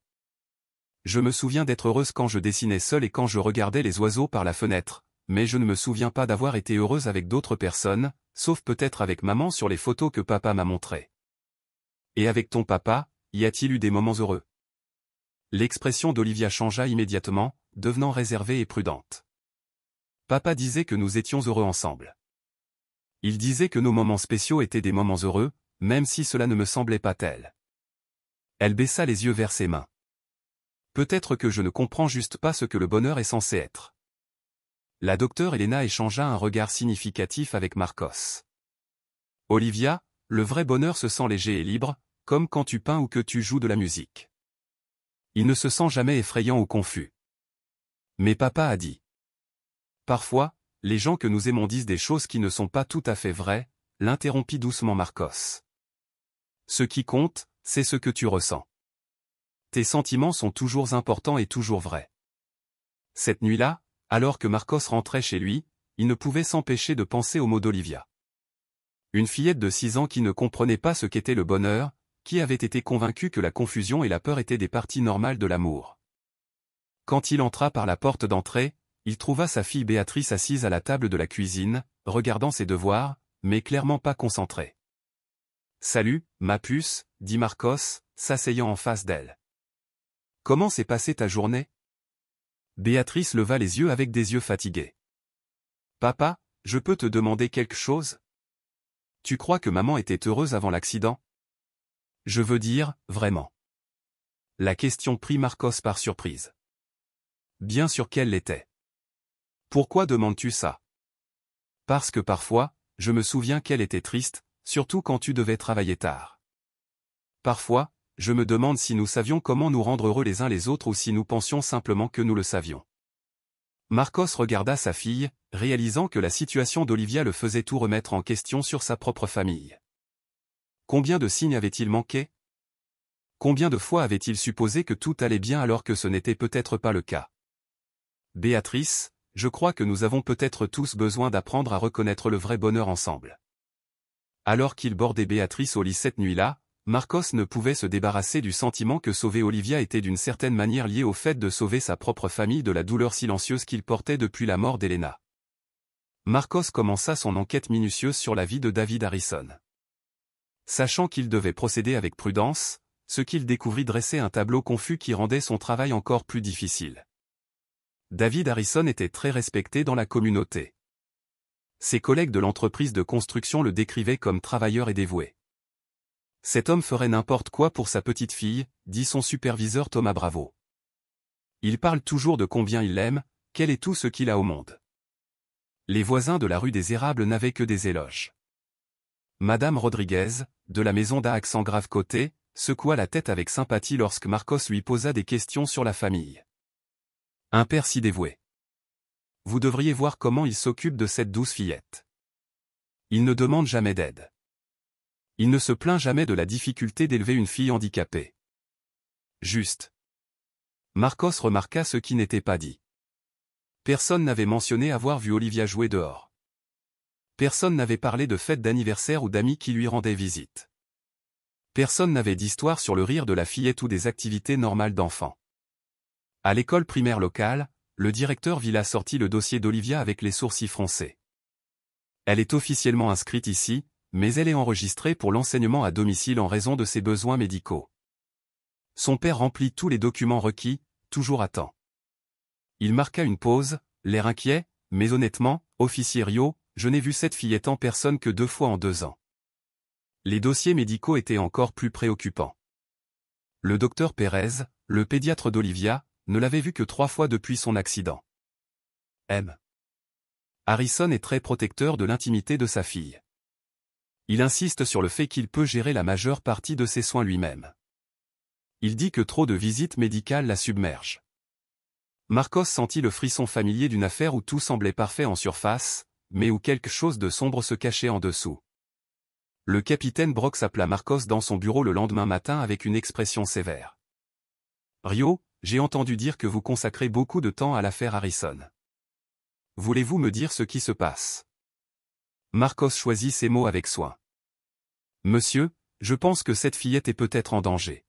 « Je me souviens d'être heureuse quand je dessinais seule et quand je regardais les oiseaux par la fenêtre, mais je ne me souviens pas d'avoir été heureuse avec d'autres personnes, sauf peut-être avec maman sur les photos que papa m'a montrées. » Et avec ton papa, y a-t-il eu des moments heureux? L'expression d'Olivia changea immédiatement, devenant réservée et prudente. Papa disait que nous étions heureux ensemble. Il disait que nos moments spéciaux étaient des moments heureux, même si cela ne me semblait pas tel. Elle baissa les yeux vers ses mains. Peut-être que je ne comprends juste pas ce que le bonheur est censé être. La docteure Elena échangea un regard significatif avec Marcos. Olivia, le vrai bonheur se sent léger et libre, comme quand tu peins ou que tu joues de la musique. Il ne se sent jamais effrayant ou confus. Mais papa a dit. Parfois, les gens que nous aimons disent des choses qui ne sont pas tout à fait vraies, l'interrompit doucement Marcos. Ce qui compte, c'est ce que tu ressens. Tes sentiments sont toujours importants et toujours vrais. Cette nuit-là, alors que Marcos rentrait chez lui, il ne pouvait s'empêcher de penser aux mots d'Olivia. Une fillette de 6 ans qui ne comprenait pas ce qu'était le bonheur, qui avait été convaincue que la confusion et la peur étaient des parties normales de l'amour. Quand il entra par la porte d'entrée, il trouva sa fille Béatrice assise à la table de la cuisine, regardant ses devoirs, mais clairement pas concentrée. « Salut, ma puce », dit Marcos, s'asseyant en face d'elle. « Comment s'est passée ta journée ?» Béatrice leva les yeux avec des yeux fatigués. « Papa, je peux te demander quelque chose ? Tu crois que maman était heureuse avant l'accident ? Je veux dire, vraiment. » La question prit Marcos par surprise. Bien sûr qu'elle l'était. Pourquoi demandes-tu ça? Parce que parfois, je me souviens qu'elle était triste, surtout quand tu devais travailler tard. Parfois, je me demande si nous savions comment nous rendre heureux les uns les autres ou si nous pensions simplement que nous le savions. Marcos regarda sa fille, réalisant que la situation d'Olivia le faisait tout remettre en question sur sa propre famille. Combien de signes avait-il manqué? Combien de fois avait-il supposé que tout allait bien alors que ce n'était peut-être pas le cas? Béatrice, je crois que nous avons peut-être tous besoin d'apprendre à reconnaître le vrai bonheur ensemble. Alors qu'il bordait Béatrice au lit cette nuit-là, Marcos ne pouvait se débarrasser du sentiment que sauver Olivia était d'une certaine manière lié au fait de sauver sa propre famille de la douleur silencieuse qu'il portait depuis la mort d'Elena. Marcos commença son enquête minutieuse sur la vie de David Harrison. Sachant qu'il devait procéder avec prudence, ce qu'il découvrit dressait un tableau confus qui rendait son travail encore plus difficile. David Harrison était très respecté dans la communauté. Ses collègues de l'entreprise de construction le décrivaient comme travailleur et dévoué. Cet homme ferait n'importe quoi pour sa petite fille, dit son superviseur Thomas Bravo. Il parle toujours de combien il l'aime, quel est tout ce qu'il a au monde. Les voisins de la rue des Érables n'avaient que des éloges. Madame Rodriguez, de la maison d'Accent Grave Côté, secoua la tête avec sympathie lorsque Marcos lui posa des questions sur la famille. Un père si dévoué. Vous devriez voir comment il s'occupe de cette douce fillette. Il ne demande jamais d'aide. Il ne se plaint jamais de la difficulté d'élever une fille handicapée. Juste. Marcos remarqua ce qui n'était pas dit. Personne n'avait mentionné avoir vu Olivia jouer dehors. Personne n'avait parlé de fête d'anniversaire ou d'amis qui lui rendaient visite. Personne n'avait d'histoire sur le rire de la fillette ou des activités normales d'enfants. À l'école primaire locale, le directeur Villa sortit le dossier d'Olivia avec les sourcils froncés. Elle est officiellement inscrite ici, mais elle est enregistrée pour l'enseignement à domicile en raison de ses besoins médicaux. Son père remplit tous les documents requis, toujours à temps. Il marqua une pause, l'air inquiet, mais honnêtement, officier Rio, je n'ai vu cette fillette en personne que 2 fois en 2 ans. Les dossiers médicaux étaient encore plus préoccupants. Le docteur Pérez, le pédiatre d'Olivia, ne l'avait vue que 3 fois depuis son accident. M. Harrison est très protecteur de l'intimité de sa fille. Il insiste sur le fait qu'il peut gérer la majeure partie de ses soins lui-même. Il dit que trop de visites médicales la submergent. Marcos sentit le frisson familier d'une affaire où tout semblait parfait en surface, mais où quelque chose de sombre se cachait en dessous. Le capitaine Brox appela Marcos dans son bureau le lendemain matin avec une expression sévère. « Rio, j'ai entendu dire que vous consacrez beaucoup de temps à l'affaire Harrison. Voulez-vous me dire ce qui se passe ?» Marcos choisit ses mots avec soin. « Monsieur, je pense que cette fillette est peut-être en danger. »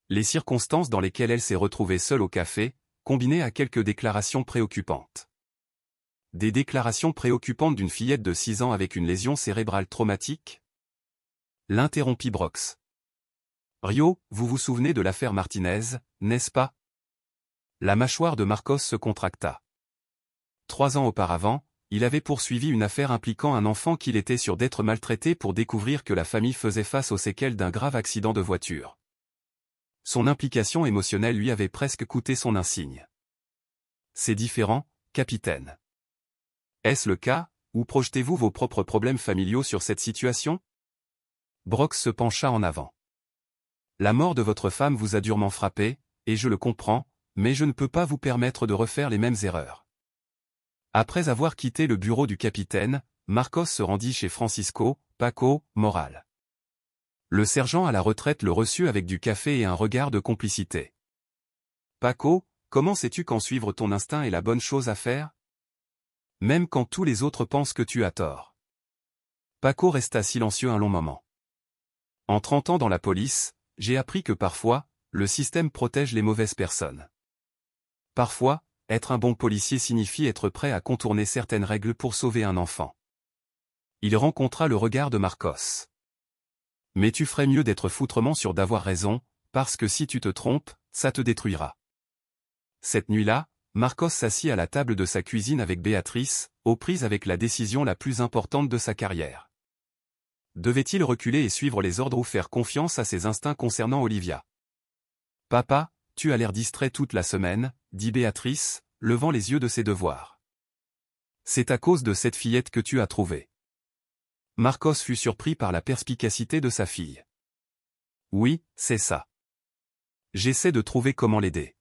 Les circonstances dans lesquelles elle s'est retrouvée seule au café, combinées à quelques déclarations préoccupantes. Des déclarations préoccupantes d'une fillette de 6 ans avec une lésion cérébrale traumatique? L'interrompit Brox. Rio, vous vous souvenez de l'affaire Martinez, n'est-ce pas? La mâchoire de Marcos se contracta. 3 ans auparavant, il avait poursuivi une affaire impliquant un enfant qu'il était sûr d'être maltraité pour découvrir que la famille faisait face aux séquelles d'un grave accident de voiture. Son implication émotionnelle lui avait presque coûté son insigne. C'est différent, capitaine. Est-ce le cas, ou projetez-vous vos propres problèmes familiaux sur cette situation? Brox se pencha en avant. La mort de votre femme vous a durement frappé, et je le comprends, mais je ne peux pas vous permettre de refaire les mêmes erreurs. Après avoir quitté le bureau du capitaine, Marcos se rendit chez Francisco, Paco, Moral. Le sergent à la retraite le reçut avec du café et un regard de complicité. Paco, comment sais-tu quand suivre ton instinct est la bonne chose à faire? Même quand tous les autres pensent que tu as tort. Paco resta silencieux un long moment. En 30 ans dans la police, j'ai appris que parfois, le système protège les mauvaises personnes. Parfois, être un bon policier signifie être prêt à contourner certaines règles pour sauver un enfant. Il rencontra le regard de Marcos. Mais tu ferais mieux d'être foutrement sûr d'avoir raison, parce que si tu te trompes, ça te détruira. Cette nuit-là, Marcos s'assit à la table de sa cuisine avec Béatrice, aux prises avec la décision la plus importante de sa carrière. Devait-il reculer et suivre les ordres ou faire confiance à ses instincts concernant Olivia? « Papa, tu as l'air distrait toute la semaine, » dit Béatrice, levant les yeux de ses devoirs. « C'est à cause de cette fillette que tu as trouvé. » Marcos fut surpris par la perspicacité de sa fille. « Oui, c'est ça. J'essaie de trouver comment l'aider. »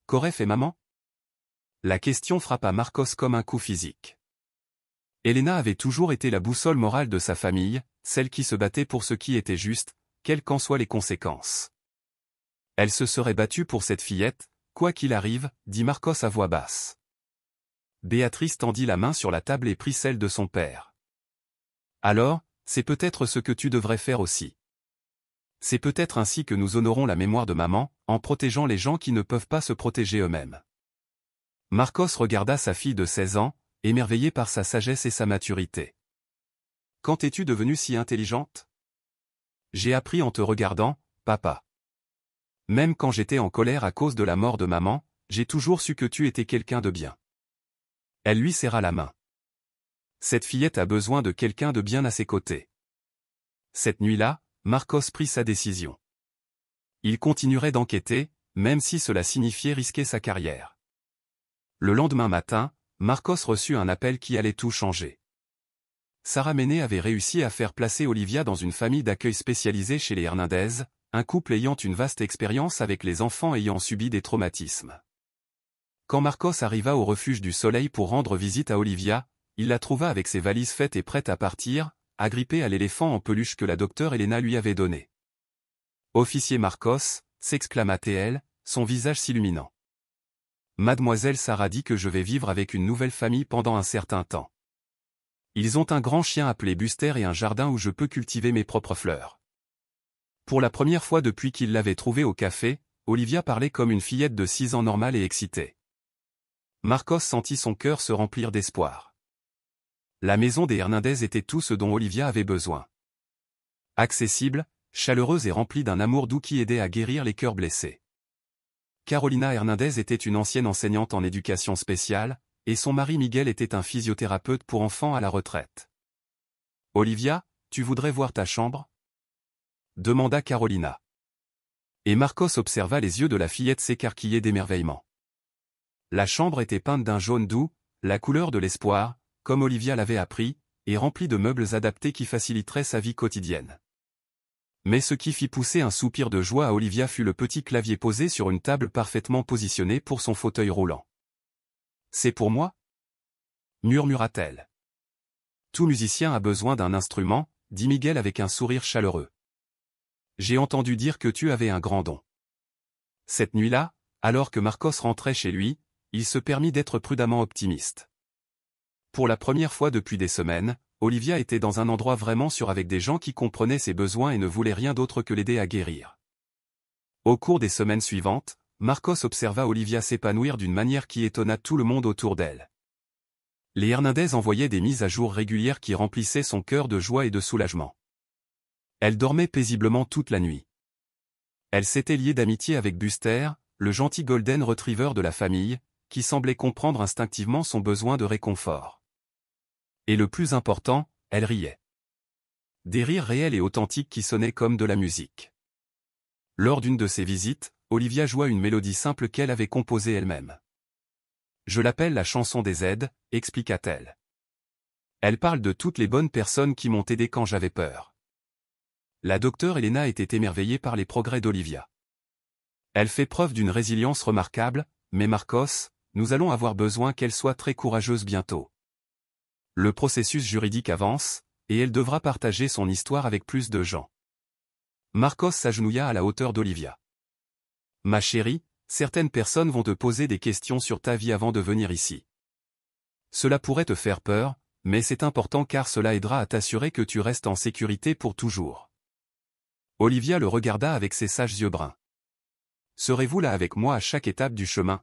Qu'aurait fait maman? La question frappa Marcos comme un coup physique. Elena avait toujours été la boussole morale de sa famille, celle qui se battait pour ce qui était juste, quelles qu'en soient les conséquences. Elle se serait battue pour cette fillette, quoi qu'il arrive, dit Marcos à voix basse. Béatrice tendit la main sur la table et prit celle de son père. Alors, c'est peut-être ce que tu devrais faire aussi. C'est peut-être ainsi que nous honorons la mémoire de maman, en protégeant les gens qui ne peuvent pas se protéger eux-mêmes. Marcos regarda sa fille de 16 ans, émerveillé par sa sagesse et sa maturité. Quand es-tu devenue si intelligente? J'ai appris en te regardant, papa. Même quand j'étais en colère à cause de la mort de maman, j'ai toujours su que tu étais quelqu'un de bien. Elle lui serra la main. Cette fillette a besoin de quelqu'un de bien à ses côtés. Cette nuit-là, Marcos prit sa décision. Il continuerait d'enquêter, même si cela signifiait risquer sa carrière. Le lendemain matin, Marcos reçut un appel qui allait tout changer. Sarah Mené avait réussi à faire placer Olivia dans une famille d'accueil spécialisée chez les Hernandez, un couple ayant une vaste expérience avec les enfants ayant subi des traumatismes. Quand Marcos arriva au refuge du Soleil pour rendre visite à Olivia, il la trouva avec ses valises faites et prêtes à partir, agrippée à l'éléphant en peluche que la docteure Elena lui avait donné. « Officier Marcos » s'exclama-t-elle, son visage s'illuminant. « Mademoiselle Sarah dit que je vais vivre avec une nouvelle famille pendant un certain temps. Ils ont un grand chien appelé Buster et un jardin où je peux cultiver mes propres fleurs. » Pour la première fois depuis qu'il l'avait trouvée au café, Olivia parlait comme une fillette de 6 ans normale et excitée. Marcos sentit son cœur se remplir d'espoir. La maison des Hernandez était tout ce dont Olivia avait besoin. Accessible, chaleureuse et remplie d'un amour doux qui aidait à guérir les cœurs blessés. Carolina Hernandez était une ancienne enseignante en éducation spéciale, et son mari Miguel était un physiothérapeute pour enfants à la retraite. « Olivia, tu voudrais voir ta chambre ?» demanda Carolina. Et Marcos observa les yeux de la fillette s'écarquiller d'émerveillement. La chambre était peinte d'un jaune doux, la couleur de l'espoir, comme Olivia l'avait appris, et remplie de meubles adaptés qui faciliteraient sa vie quotidienne. Mais ce qui fit pousser un soupir de joie à Olivia fut le petit clavier posé sur une table parfaitement positionnée pour son fauteuil roulant. « C'est pour moi ?» murmura-t-elle. « Tout musicien a besoin d'un instrument, » dit Miguel avec un sourire chaleureux. « J'ai entendu dire que tu avais un grand don. » Cette nuit-là, alors que Marcos rentrait chez lui, il se permit d'être prudemment optimiste. Pour la première fois depuis des semaines, Olivia était dans un endroit vraiment sûr avec des gens qui comprenaient ses besoins et ne voulaient rien d'autre que l'aider à guérir. Au cours des semaines suivantes, Marcos observa Olivia s'épanouir d'une manière qui étonna tout le monde autour d'elle. Les Hernandez envoyaient des mises à jour régulières qui remplissaient son cœur de joie et de soulagement. Elle dormait paisiblement toute la nuit. Elle s'était liée d'amitié avec Buster, le gentil golden retriever de la famille, qui semblait comprendre instinctivement son besoin de réconfort. Et le plus important, elle riait. Des rires réels et authentiques qui sonnaient comme de la musique. Lors d'une de ses visites, Olivia joua une mélodie simple qu'elle avait composée elle-même. « Je l'appelle la chanson des aides », expliqua-t-elle. Elle parle de toutes les bonnes personnes qui m'ont aidé quand j'avais peur. La docteure Elena était émerveillée par les progrès d'Olivia. Elle fait preuve d'une résilience remarquable, mais Marcos, nous allons avoir besoin qu'elle soit très courageuse bientôt. Le processus juridique avance, et elle devra partager son histoire avec plus de gens. Marcos s'agenouilla à la hauteur d'Olivia. « Ma chérie, certaines personnes vont te poser des questions sur ta vie avant de venir ici. Cela pourrait te faire peur, mais c'est important car cela aidera à t'assurer que tu restes en sécurité pour toujours. » Olivia le regarda avec ses sages yeux bruns. « Serez-vous là avec moi à chaque étape du chemin ? »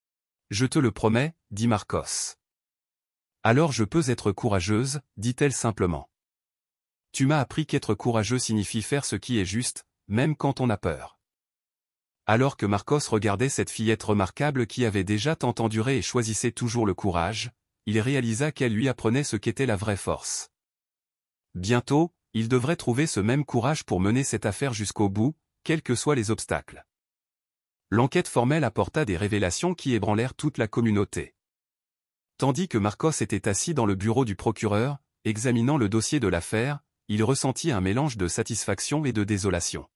« Je te le promets, » dit Marcos. « Alors je peux être courageuse, » dit-elle simplement. « Tu m'as appris qu'être courageux signifie faire ce qui est juste, même quand on a peur. » Alors que Marcos regardait cette fillette remarquable qui avait déjà tant enduré et choisissait toujours le courage, il réalisa qu'elle lui apprenait ce qu'était la vraie force. Bientôt, il devrait trouver ce même courage pour mener cette affaire jusqu'au bout, quels que soient les obstacles. L'enquête formelle apporta des révélations qui ébranlèrent toute la communauté. Tandis que Marcos était assis dans le bureau du procureur, examinant le dossier de l'affaire, il ressentit un mélange de satisfaction et de désolation.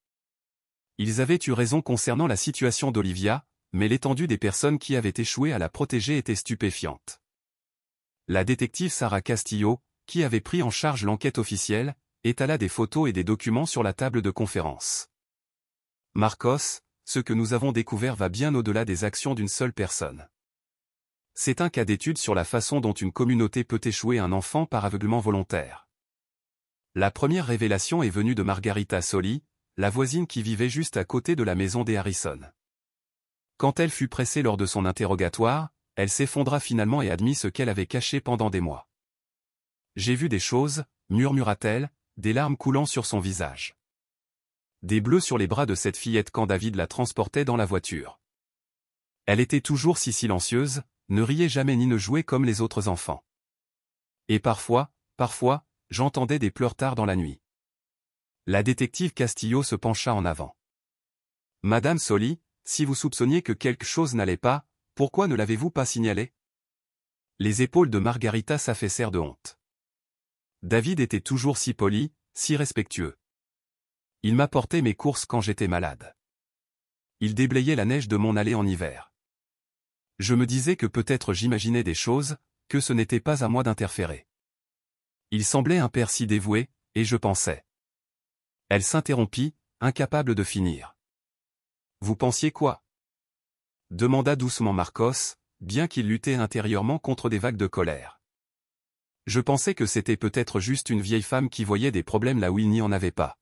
Ils avaient eu raison concernant la situation d'Olivia, mais l'étendue des personnes qui avaient échoué à la protéger était stupéfiante. La détective Sarah Castillo, qui avait pris en charge l'enquête officielle, étala des photos et des documents sur la table de conférence. Marcos, ce que nous avons découvert va bien au-delà des actions d'une seule personne. C'est un cas d'étude sur la façon dont une communauté peut échouer un enfant par aveuglement volontaire. La première révélation est venue de Margarita Soli, la voisine qui vivait juste à côté de la maison des Harrison. Quand elle fut pressée lors de son interrogatoire, elle s'effondra finalement et admit ce qu'elle avait caché pendant des mois. « J'ai vu des choses », murmura-t-elle, des larmes coulant sur son visage. Des bleus sur les bras de cette fillette quand David la transportait dans la voiture. Elle était toujours si silencieuse, ne riait jamais ni ne jouait comme les autres enfants. Et parfois, j'entendais des pleurs tard dans la nuit. La détective Castillo se pencha en avant. « Madame Soli, si vous soupçonniez que quelque chose n'allait pas, pourquoi ne l'avez-vous pas signalé ?» Les épaules de Margarita s'affaissèrent de honte. David était toujours si poli, si respectueux. Il m'apportait mes courses quand j'étais malade. Il déblayait la neige de mon allée en hiver. Je me disais que peut-être j'imaginais des choses, que ce n'était pas à moi d'interférer. Il semblait un père si dévoué, et je pensais. Elle s'interrompit, incapable de finir. « Vous pensiez quoi ?» demanda doucement Marcos, bien qu'il luttait intérieurement contre des vagues de colère. Je pensais que c'était peut-être juste une vieille femme qui voyait des problèmes là où il n'y en avait pas.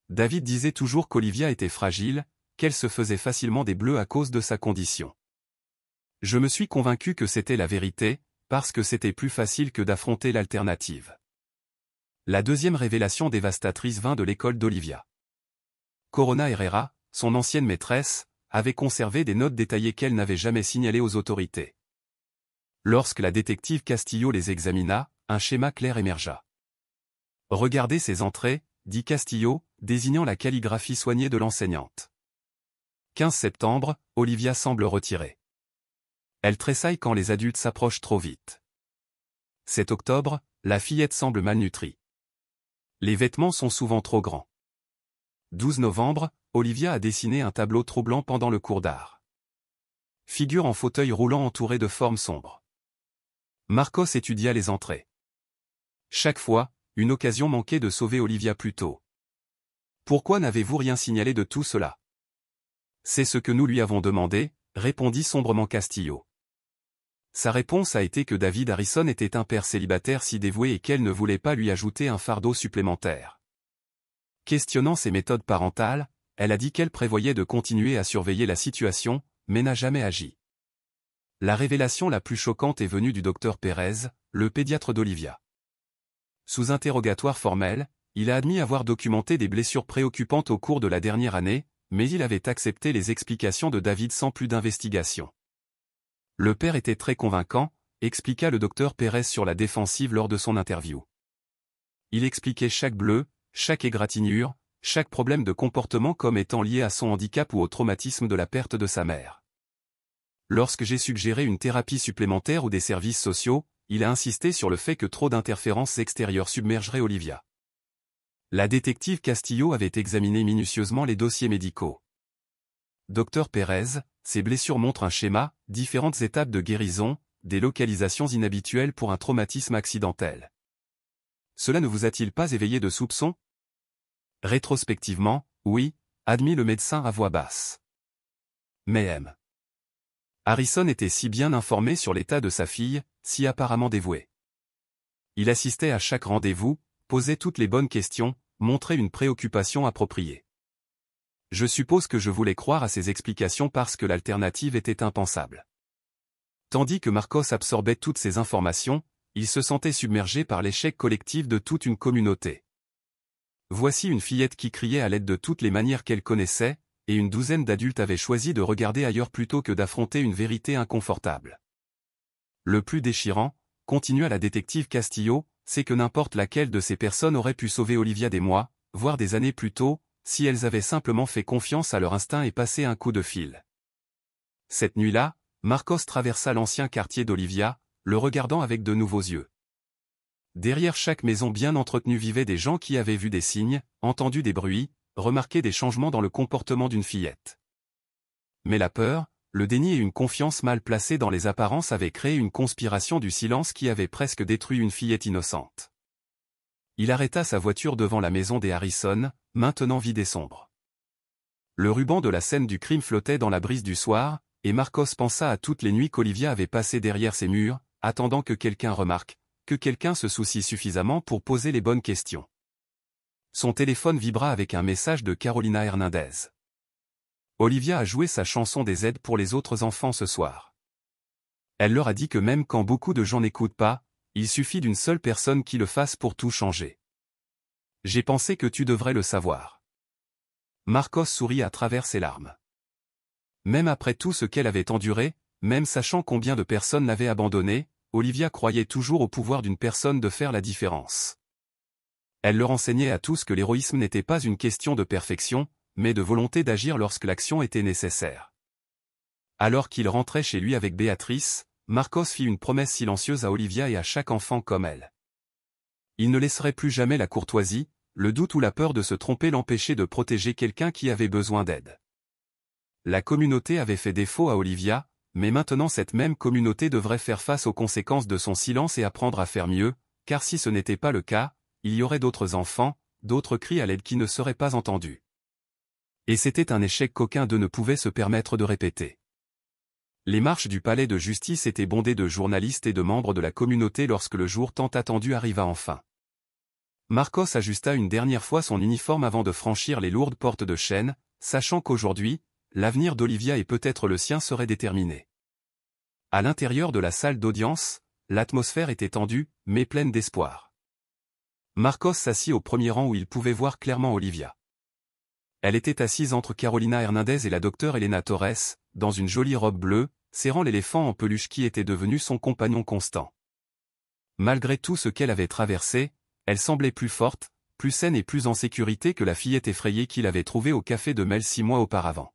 David disait toujours qu'Olivia était fragile, qu'elle se faisait facilement des bleus à cause de sa condition. Je me suis convaincu que c'était la vérité, parce que c'était plus facile que d'affronter l'alternative. La deuxième révélation dévastatrice vint de l'école d'Olivia. Corona Herrera, son ancienne maîtresse, avait conservé des notes détaillées qu'elle n'avait jamais signalées aux autorités. Lorsque la détective Castillo les examina, un schéma clair émergea. « Regardez ces entrées », dit Castillo, désignant la calligraphie soignée de l'enseignante. 15 septembre, Olivia semble retirée. Elle tressaille quand les adultes s'approchent trop vite. 7 octobre, la fillette semble malnutrie. Les vêtements sont souvent trop grands. 12 novembre, Olivia a dessiné un tableau troublant pendant le cours d'art. Figure en fauteuil roulant entourée de formes sombres. Marcos étudia les entrées. Chaque fois, une occasion manquait de sauver Olivia plus tôt. « Pourquoi n'avez-vous rien signalé de tout cela ?» « C'est ce que nous lui avons demandé », répondit sombrement Castillo. Sa réponse a été que David Harrison était un père célibataire si dévoué et qu'elle ne voulait pas lui ajouter un fardeau supplémentaire. Questionnant ses méthodes parentales, elle a dit qu'elle prévoyait de continuer à surveiller la situation, mais n'a jamais agi. La révélation la plus choquante est venue du docteur Pérez, le pédiatre d'Olivia. Sous interrogatoire formel, il a admis avoir documenté des blessures préoccupantes au cours de la dernière année, mais il avait accepté les explications de David sans plus d'investigation. Le père était très convaincant, expliqua le docteur Pérez sur la défensive lors de son interview. Il expliquait chaque bleu, chaque égratignure, chaque problème de comportement comme étant lié à son handicap ou au traumatisme de la perte de sa mère. Lorsque j'ai suggéré une thérapie supplémentaire ou des services sociaux, il a insisté sur le fait que trop d'interférences extérieures submergeraient Olivia. La détective Castillo avait examiné minutieusement les dossiers médicaux. Docteur Pérez, ces blessures montrent un schéma, différentes étapes de guérison, des localisations inhabituelles pour un traumatisme accidentel. Cela ne vous a-t-il pas éveillé de soupçons? Rétrospectivement, oui, admit le médecin à voix basse. Mais M. Harrison était si bien informé sur l'état de sa fille, si apparemment dévoué. Il assistait à chaque rendez-vous, posait toutes les bonnes questions, montrait une préoccupation appropriée. Je suppose que je voulais croire à ces explications parce que l'alternative était impensable. Tandis que Marcos absorbait toutes ces informations, il se sentait submergé par l'échec collectif de toute une communauté. Voici une fillette qui criait à l'aide de toutes les manières qu'elle connaissait, et une douzaine d'adultes avaient choisi de regarder ailleurs plutôt que d'affronter une vérité inconfortable. Le plus déchirant, continua la détective Castillo, c'est que n'importe laquelle de ces personnes aurait pu sauver Olivia des mois, voire des années plus tôt, si elles avaient simplement fait confiance à leur instinct et passé un coup de fil. Cette nuit-là, Marcos traversa l'ancien quartier d'Olivia, le regardant avec de nouveaux yeux. Derrière chaque maison bien entretenue vivaient des gens qui avaient vu des signes, entendu des bruits, remarqué des changements dans le comportement d'une fillette. Mais la peur, le déni et une confiance mal placée dans les apparences avaient créé une conspiration du silence qui avait presque détruit une fillette innocente. Il arrêta sa voiture devant la maison des Harrison, maintenant vide et sombre. Le ruban de la scène du crime flottait dans la brise du soir, et Marcos pensa à toutes les nuits qu'Olivia avait passées derrière ses murs, attendant que quelqu'un remarque, que quelqu'un se soucie suffisamment pour poser les bonnes questions. Son téléphone vibra avec un message de Carolina Hernandez. Olivia a joué sa chanson des aides pour les autres enfants ce soir. Elle leur a dit que même quand beaucoup de gens n'écoutent pas, il suffit d'une seule personne qui le fasse pour tout changer. J'ai pensé que tu devrais le savoir. Marcos sourit à travers ses larmes. Même après tout ce qu'elle avait enduré, même sachant combien de personnes l'avaient abandonnée, Olivia croyait toujours au pouvoir d'une personne de faire la différence. Elle leur enseignait à tous que l'héroïsme n'était pas une question de perfection, mais de volonté d'agir lorsque l'action était nécessaire. Alors qu'il rentrait chez lui avec Béatrice, Marcos fit une promesse silencieuse à Olivia et à chaque enfant comme elle. Il ne laisserait plus jamais la courtoisie, le doute ou la peur de se tromper l'empêcher de protéger quelqu'un qui avait besoin d'aide. La communauté avait fait défaut à Olivia, mais maintenant cette même communauté devrait faire face aux conséquences de son silence et apprendre à faire mieux, car si ce n'était pas le cas, il y aurait d'autres enfants, d'autres cris à l'aide qui ne seraient pas entendus. Et c'était un échec qu'aucun d'eux ne pouvait se permettre de répéter. Les marches du palais de justice étaient bondées de journalistes et de membres de la communauté lorsque le jour tant attendu arriva enfin. Marcos ajusta une dernière fois son uniforme avant de franchir les lourdes portes de chêne, sachant qu'aujourd'hui, l'avenir d'Olivia et peut-être le sien serait déterminé. À l'intérieur de la salle d'audience, l'atmosphère était tendue, mais pleine d'espoir. Marcos s'assit au premier rang où il pouvait voir clairement Olivia. Elle était assise entre Carolina Hernandez et la docteure Elena Torres, dans une jolie robe bleue, serrant l'éléphant en peluche qui était devenu son compagnon constant. Malgré tout ce qu'elle avait traversé, elle semblait plus forte, plus saine et plus en sécurité que la fillette effrayée qu'il avait trouvée au café de Mel 6 mois auparavant.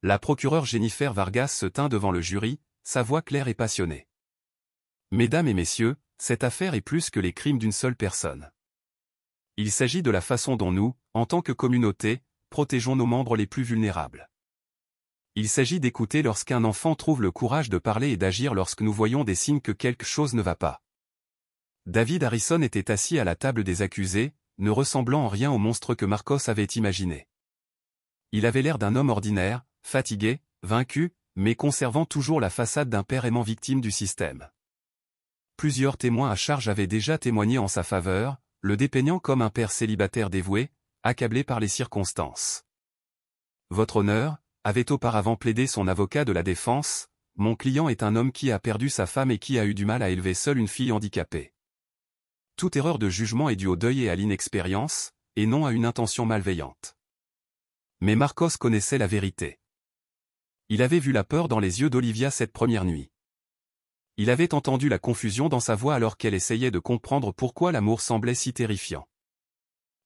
La procureure Jennifer Vargas se tint devant le jury, sa voix claire et passionnée. « Mesdames et messieurs, cette affaire est plus que les crimes d'une seule personne. Il s'agit de la façon dont nous, en tant que communauté, protégeons nos membres les plus vulnérables. Il s'agit d'écouter lorsqu'un enfant trouve le courage de parler et d'agir lorsque nous voyons des signes que quelque chose ne va pas. » David Harrison était assis à la table des accusés, ne ressemblant en rien au monstre que Marcos avait imaginé. Il avait l'air d'un homme ordinaire, fatigué, vaincu, mais conservant toujours la façade d'un père aimant victime du système. Plusieurs témoins à charge avaient déjà témoigné en sa faveur, le dépeignant comme un père célibataire dévoué, accablé par les circonstances. « Votre honneur » avait auparavant plaidé son avocat de la défense, « Mon client est un homme qui a perdu sa femme et qui a eu du mal à élever seul une fille handicapée. Toute erreur de jugement est due au deuil et à l'inexpérience, et non à une intention malveillante. » Mais Marcos connaissait la vérité. Il avait vu la peur dans les yeux d'Olivia cette première nuit. Il avait entendu la confusion dans sa voix alors qu'elle essayait de comprendre pourquoi l'amour semblait si terrifiant.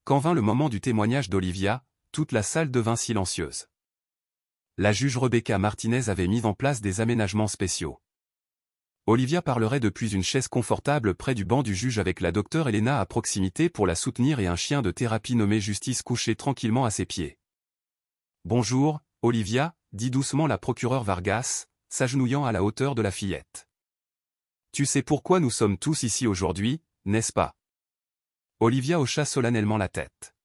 Quand vint le moment du témoignage d'Olivia, toute la salle devint silencieuse. La juge Rebecca Martinez avait mis en place des aménagements spéciaux. Olivia parlerait depuis une chaise confortable près du banc du juge avec la docteure Elena à proximité pour la soutenir et un chien de thérapie nommé Justice couché tranquillement à ses pieds. « Bonjour, Olivia » dit doucement la procureure Vargas, s'agenouillant à la hauteur de la fillette. « Tu sais pourquoi nous sommes tous ici aujourd'hui, n'est-ce pas ?» Olivia hocha solennellement la tête.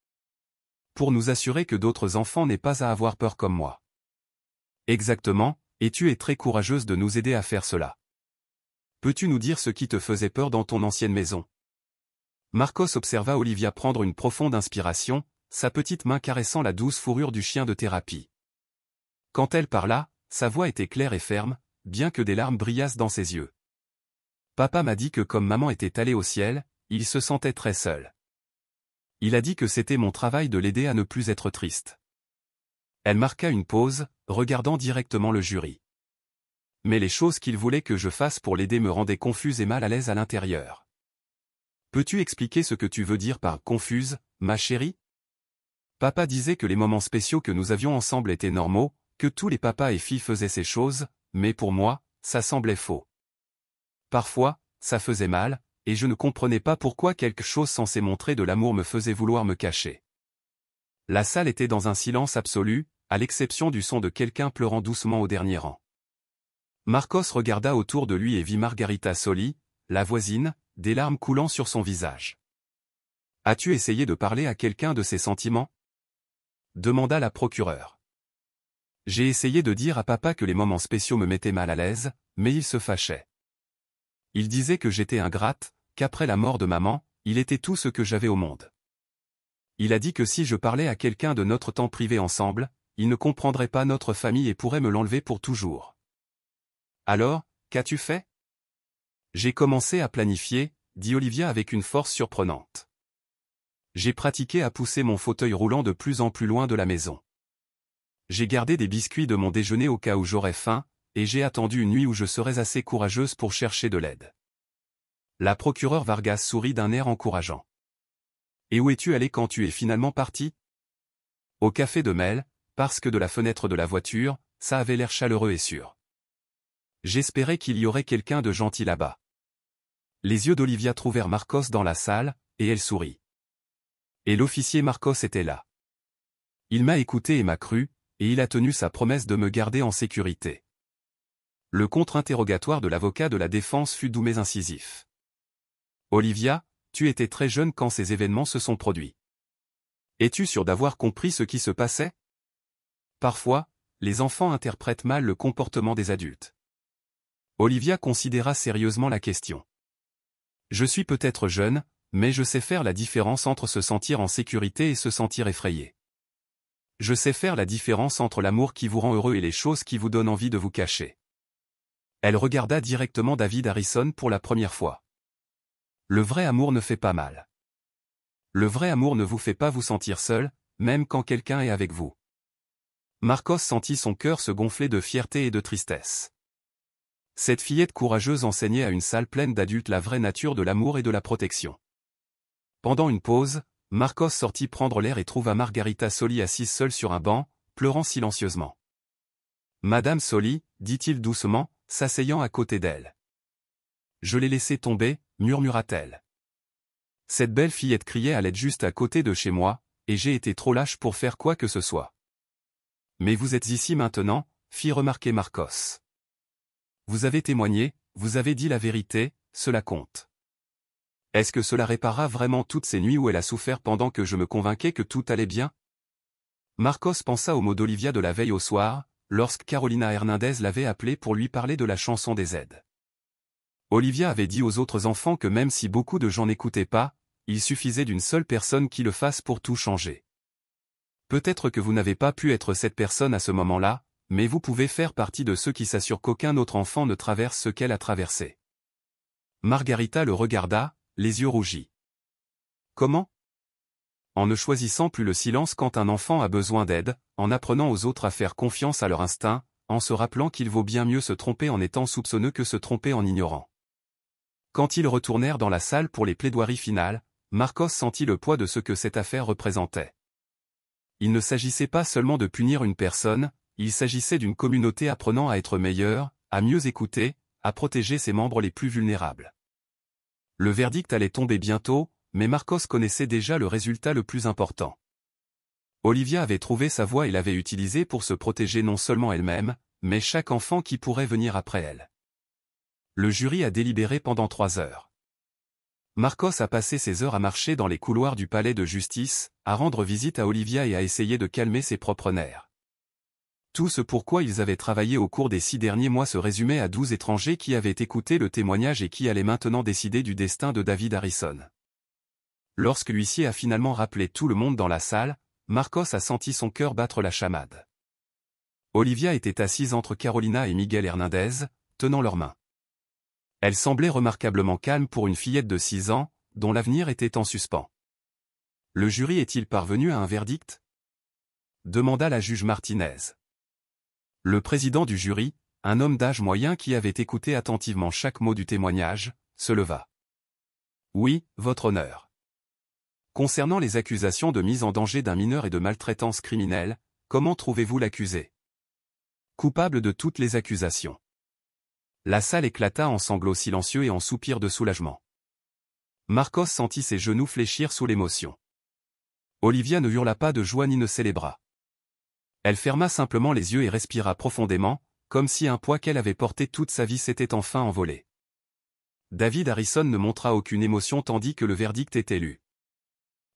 « Pour nous assurer que d'autres enfants n'aient pas à avoir peur comme moi. » « Exactement, et tu es très courageuse de nous aider à faire cela. Peux-tu nous dire ce qui te faisait peur dans ton ancienne maison ?» Marcos observa Olivia prendre une profonde inspiration, sa petite main caressant la douce fourrure du chien de thérapie. Quand elle parla, sa voix était claire et ferme, bien que des larmes brillassent dans ses yeux. « Papa m'a dit que comme maman était allée au ciel, il se sentait très seul. Il a dit que c'était mon travail de l'aider à ne plus être triste. » Elle marqua une pause, regardant directement le jury. « Mais les choses qu'il voulait que je fasse pour l'aider me rendaient confuse et mal à l'aise à l'intérieur. Peux-tu expliquer ce que tu veux dire par « confuse », ma chérie ?» Papa disait que les moments spéciaux que nous avions ensemble étaient normaux, que tous les papas et filles faisaient ces choses, mais pour moi, ça semblait faux. Parfois, ça faisait mal, et je ne comprenais pas pourquoi quelque chose censé montrer de l'amour me faisait vouloir me cacher. La salle était dans un silence absolu, à l'exception du son de quelqu'un pleurant doucement au dernier rang. Marcos regarda autour de lui et vit Margarita Soli, la voisine, des larmes coulant sur son visage. As-tu essayé de parler à quelqu'un de ses sentiments? Demanda la procureure. J'ai essayé de dire à papa que les moments spéciaux me mettaient mal à l'aise, mais il se fâchait. Il disait que j'étais ingrate, qu'après la mort de maman, il était tout ce que j'avais au monde. Il a dit que si je parlais à quelqu'un de notre temps privé ensemble, il ne comprendrait pas notre famille et pourrait me l'enlever pour toujours. Alors, qu'as-tu fait? J'ai commencé à planifier, dit Olivia avec une force surprenante. J'ai pratiqué à pousser mon fauteuil roulant de plus en plus loin de la maison. J'ai gardé des biscuits de mon déjeuner au cas où j'aurais faim, et j'ai attendu une nuit où je serais assez courageuse pour chercher de l'aide. La procureure Vargas sourit d'un air encourageant. Et où es-tu allé quand tu es finalement parti? Au café de Mel, parce que de la fenêtre de la voiture, ça avait l'air chaleureux et sûr. J'espérais qu'il y aurait quelqu'un de gentil là-bas. Les yeux d'Olivia trouvèrent Marcos dans la salle, et elle sourit. Et l'officier Marcos était là. Il m'a écouté et m'a cru, et il a tenu sa promesse de me garder en sécurité. Le contre-interrogatoire de l'avocat de la défense fut doux mais incisif. Olivia, tu étais très jeune quand ces événements se sont produits. Es-tu sûre d'avoir compris ce qui se passait? Parfois, les enfants interprètent mal le comportement des adultes. Olivia considéra sérieusement la question. Je suis peut-être jeune, mais je sais faire la différence entre se sentir en sécurité et se sentir effrayé. Je sais faire la différence entre l'amour qui vous rend heureux et les choses qui vous donnent envie de vous cacher. Elle regarda directement David Harrison pour la première fois. Le vrai amour ne fait pas mal. Le vrai amour ne vous fait pas vous sentir seul, même quand quelqu'un est avec vous. Marcos sentit son cœur se gonfler de fierté et de tristesse. Cette fillette courageuse enseignait à une salle pleine d'adultes la vraie nature de l'amour et de la protection. Pendant une pause, Marcos sortit prendre l'air et trouva Margarita Soli assise seule sur un banc, pleurant silencieusement. « Madame Soli, dit-il doucement, s'asseyant à côté d'elle. Je l'ai laissé tomber, murmura-t-elle. Cette belle fillette criait à l'aide juste à côté de chez moi, et j'ai été trop lâche pour faire quoi que ce soit. Mais vous êtes ici maintenant, fit remarquer Marcos. Vous avez témoigné, vous avez dit la vérité, cela compte. Est-ce que cela répara vraiment toutes ces nuits où elle a souffert pendant que je me convainquais que tout allait bien? Marcos pensa aux mots d'Olivia de la veille au soir, lorsque Carolina Hernandez l'avait appelée pour lui parler de la chanson des aides. Olivia avait dit aux autres enfants que même si beaucoup de gens n'écoutaient pas, il suffisait d'une seule personne qui le fasse pour tout changer. Peut-être que vous n'avez pas pu être cette personne à ce moment-là, mais vous pouvez faire partie de ceux qui s'assurent qu'aucun autre enfant ne traverse ce qu'elle a traversé. Margarita le regarda, les yeux rougis. Comment? En ne choisissant plus le silence quand un enfant a besoin d'aide, en apprenant aux autres à faire confiance à leur instinct, en se rappelant qu'il vaut bien mieux se tromper en étant soupçonneux que se tromper en ignorant. Quand ils retournèrent dans la salle pour les plaidoiries finales, Marcos sentit le poids de ce que cette affaire représentait. Il ne s'agissait pas seulement de punir une personne, il s'agissait d'une communauté apprenant à être meilleure, à mieux écouter, à protéger ses membres les plus vulnérables. Le verdict allait tomber bientôt, mais Marcos connaissait déjà le résultat le plus important. Olivia avait trouvé sa voie et l'avait utilisée pour se protéger non seulement elle-même, mais chaque enfant qui pourrait venir après elle. Le jury a délibéré pendant 3 heures. Marcos a passé ses heures à marcher dans les couloirs du palais de justice, à rendre visite à Olivia et à essayer de calmer ses propres nerfs. Tout ce pourquoi ils avaient travaillé au cours des 6 derniers mois se résumait à 12 étrangers qui avaient écouté le témoignage et qui allaient maintenant décider du destin de David Harrison. Lorsque l'huissier a finalement rappelé tout le monde dans la salle, Marcos a senti son cœur battre la chamade. Olivia était assise entre Carolina et Miguel Hernandez, tenant leurs mains. Elle semblait remarquablement calme pour une fillette de 6 ans, dont l'avenir était en suspens. Le jury est-il parvenu à un verdict? Demanda la juge Martinez. Le président du jury, un homme d'âge moyen qui avait écouté attentivement chaque mot du témoignage, se leva. Oui, votre honneur. Concernant les accusations de mise en danger d'un mineur et de maltraitance criminelle, comment trouvez-vous l'accusé? Coupable de toutes les accusations. La salle éclata en sanglots silencieux et en soupirs de soulagement. Marcos sentit ses genoux fléchir sous l'émotion. Olivia ne hurla pas de joie ni ne célébra. Elle ferma simplement les yeux et respira profondément, comme si un poids qu'elle avait porté toute sa vie s'était enfin envolé. David Harrison ne montra aucune émotion tandis que le verdict était lu.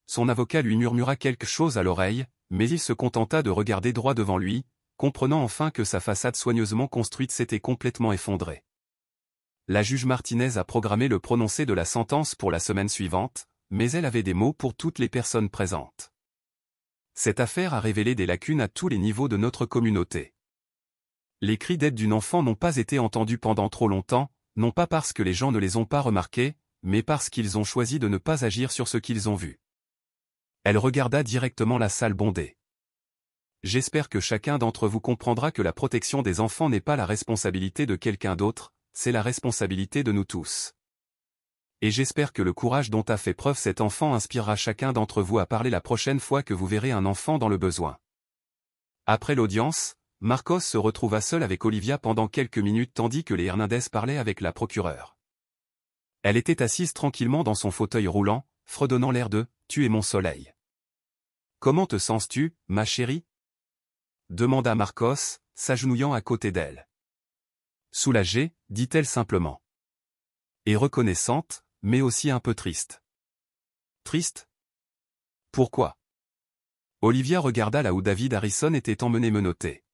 son avocat lui murmura quelque chose à l'oreille, mais il se contenta de regarder droit devant lui, comprenant enfin que sa façade soigneusement construite s'était complètement effondrée. La juge Martinez a programmé le prononcé de la sentence pour la semaine suivante, mais elle avait des mots pour toutes les personnes présentes. Cette affaire a révélé des lacunes à tous les niveaux de notre communauté. Les cris d'aide d'une enfant n'ont pas été entendus pendant trop longtemps, non pas parce que les gens ne les ont pas remarqués, mais parce qu'ils ont choisi de ne pas agir sur ce qu'ils ont vu. Elle regarda directement la salle bondée. J'espère que chacun d'entre vous comprendra que la protection des enfants n'est pas la responsabilité de quelqu'un d'autre, c'est la responsabilité de nous tous. Et j'espère que le courage dont a fait preuve cet enfant inspirera chacun d'entre vous à parler la prochaine fois que vous verrez un enfant dans le besoin. Après l'audience, Marcos se retrouva seul avec Olivia pendant quelques minutes tandis que les Hernandez parlaient avec la procureure. Elle était assise tranquillement dans son fauteuil roulant, fredonnant l'air de « Tu es mon soleil ». « Comment te sens-tu, ma chérie ?» demanda Marcos, s'agenouillant à côté d'elle. Soulagée, dit-elle simplement. Et reconnaissante, mais aussi un peu triste. Triste? Pourquoi? Olivia regarda là où David Harrison était emmené menotté.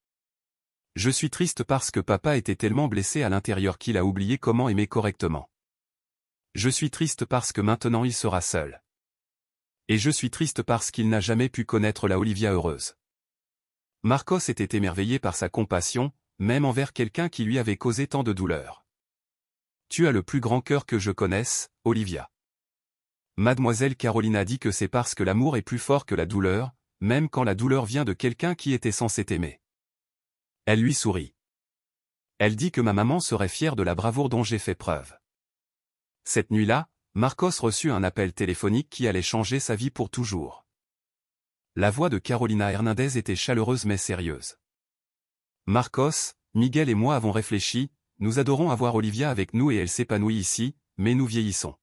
Je suis triste parce que papa était tellement blessé à l'intérieur qu'il a oublié comment aimer correctement. Je suis triste parce que maintenant il sera seul. Et je suis triste parce qu'il n'a jamais pu connaître la Olivia heureuse. Marcos était émerveillé par sa compassion, même envers quelqu'un qui lui avait causé tant de douleur. Tu as le plus grand cœur que je connaisse, Olivia. Mademoiselle Caroline a dit que c'est parce que l'amour est plus fort que la douleur, même quand la douleur vient de quelqu'un qui était censé t'aimer. Elle lui sourit. Elle dit que ma maman serait fière de la bravoure dont j'ai fait preuve. Cette nuit-là, Marcos reçut un appel téléphonique qui allait changer sa vie pour toujours. La voix de Carolina Hernandez était chaleureuse mais sérieuse. Marcos, Miguel et moi avons réfléchi, nous adorons avoir Olivia avec nous et elle s'épanouit ici, mais nous vieillissons.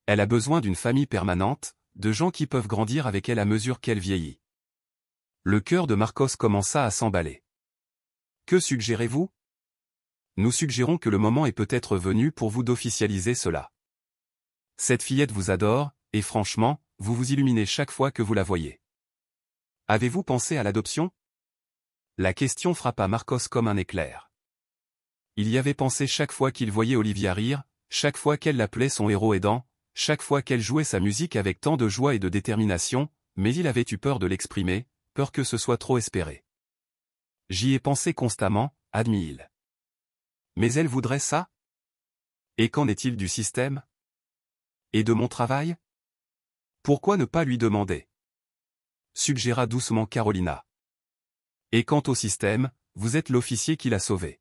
Elle a besoin d'une famille permanente, de gens qui peuvent grandir avec elle à mesure qu'elle vieillit. Le cœur de Marcos commença à s'emballer. Que suggérez-vous? Nous suggérons que le moment est peut-être venu pour vous d'officialiser cela. Cette fillette vous adore, et franchement, vous vous illuminez chaque fois que vous la voyez. Avez-vous pensé à l'adoption? La question frappa Marcos comme un éclair. Il y avait pensé chaque fois qu'il voyait Olivia rire, chaque fois qu'elle l'appelait son héros aidant, chaque fois qu'elle jouait sa musique avec tant de joie et de détermination, mais il avait eu peur de l'exprimer, peur que ce soit trop espéré. J'y ai pensé constamment, admit-il. Mais elle voudrait ça? Et qu'en est-il du système? Et de mon travail? Pourquoi ne pas lui demander? Suggéra doucement Carolina. Et quant au système, vous êtes l'officier qui l'a sauvé.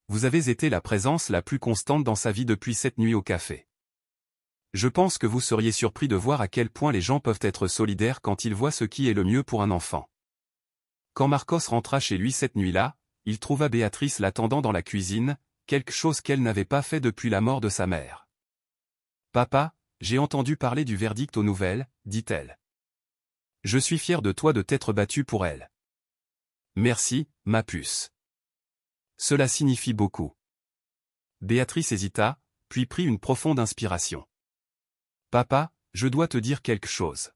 Vous avez été la présence la plus constante dans sa vie depuis cette nuit au café. Je pense que vous seriez surpris de voir à quel point les gens peuvent être solidaires quand ils voient ce qui est le mieux pour un enfant. Quand Marcos rentra chez lui cette nuit-là, il trouva Béatrice l'attendant dans la cuisine, quelque chose qu'elle n'avait pas fait depuis la mort de sa mère. « Papa, j'ai entendu parler du verdict aux nouvelles, dit-elle. Je suis fière de toi de t'être battu pour elle. Merci, ma puce. Cela signifie beaucoup. » Béatrice hésita, puis prit une profonde inspiration. « Papa, je dois te dire quelque chose.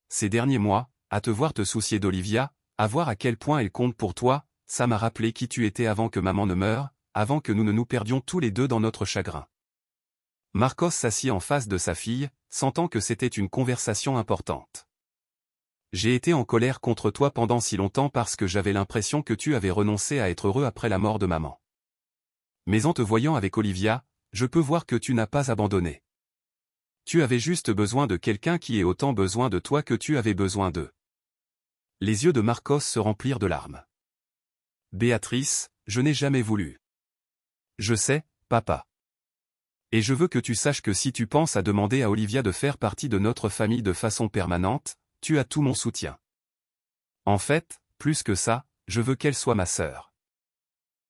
Ces derniers mois, à te voir te soucier d'Olivia, à voir à quel point elle compte pour toi, ça m'a rappelé qui tu étais avant que maman ne meure, avant que nous ne nous perdions tous les deux dans notre chagrin. » Marcos s'assit en face de sa fille, sentant que c'était une conversation importante. « J'ai été en colère contre toi pendant si longtemps parce que j'avais l'impression que tu avais renoncé à être heureux après la mort de maman. Mais en te voyant avec Olivia, je peux voir que tu n'as pas abandonné. Tu avais juste besoin de quelqu'un qui ait autant besoin de toi que tu avais besoin d'eux. » Les yeux de Marcos se remplirent de larmes. « Béatrice, je n'ai jamais voulu. Je sais, papa. Et je veux que tu saches que si tu penses à demander à Olivia de faire partie de notre famille de façon permanente, tu as tout mon soutien. En fait, plus que ça, je veux qu'elle soit ma sœur.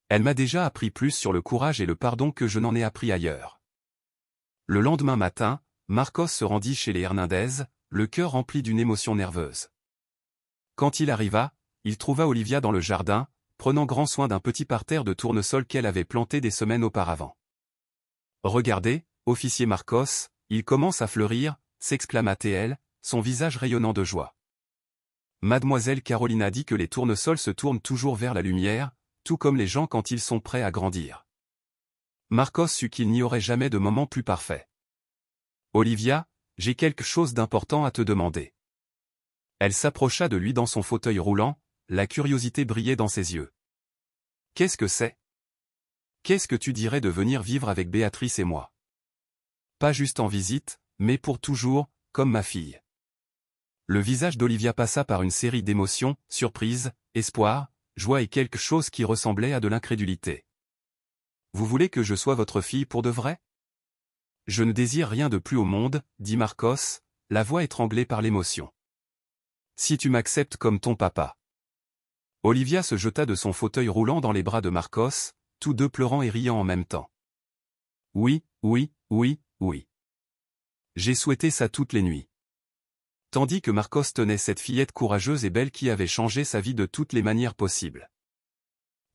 Elle m'a déjà appris plus sur le courage et le pardon que je n'en ai appris ailleurs. » Le lendemain matin, Marcos se rendit chez les Hernandez, le cœur rempli d'une émotion nerveuse. Quand il arriva, il trouva Olivia dans le jardin, prenant grand soin d'un petit parterre de tournesol qu'elle avait planté des semaines auparavant. « Regardez, officier Marcos, il commence à fleurir, s'exclama-t-elle, son visage rayonnant de joie. Mademoiselle Carolina dit que les tournesols se tournent toujours vers la lumière, tout comme les gens quand ils sont prêts à grandir. Marcos sut qu'il n'y aurait jamais de moment plus parfait. Olivia, j'ai quelque chose d'important à te demander. Elle s'approcha de lui dans son fauteuil roulant, la curiosité brillait dans ses yeux. Qu'est-ce que c'est? Qu'est-ce que tu dirais de venir vivre avec Béatrice et moi? Pas juste en visite, mais pour toujours, comme ma fille. Le visage d'Olivia passa par une série d'émotions, surprise, espoir, joie et quelque chose qui ressemblait à de l'incrédulité. Vous voulez que je sois votre fille pour de vrai? Je ne désire rien de plus au monde, dit Marcos, la voix étranglée par l'émotion. Si tu m'acceptes comme ton papa. Olivia se jeta de son fauteuil roulant dans les bras de Marcos, tous deux pleurant et riant en même temps. Oui, oui, oui, oui. J'ai souhaité ça toutes les nuits. Tandis que Marcos tenait cette fillette courageuse et belle qui avait changé sa vie de toutes les manières possibles.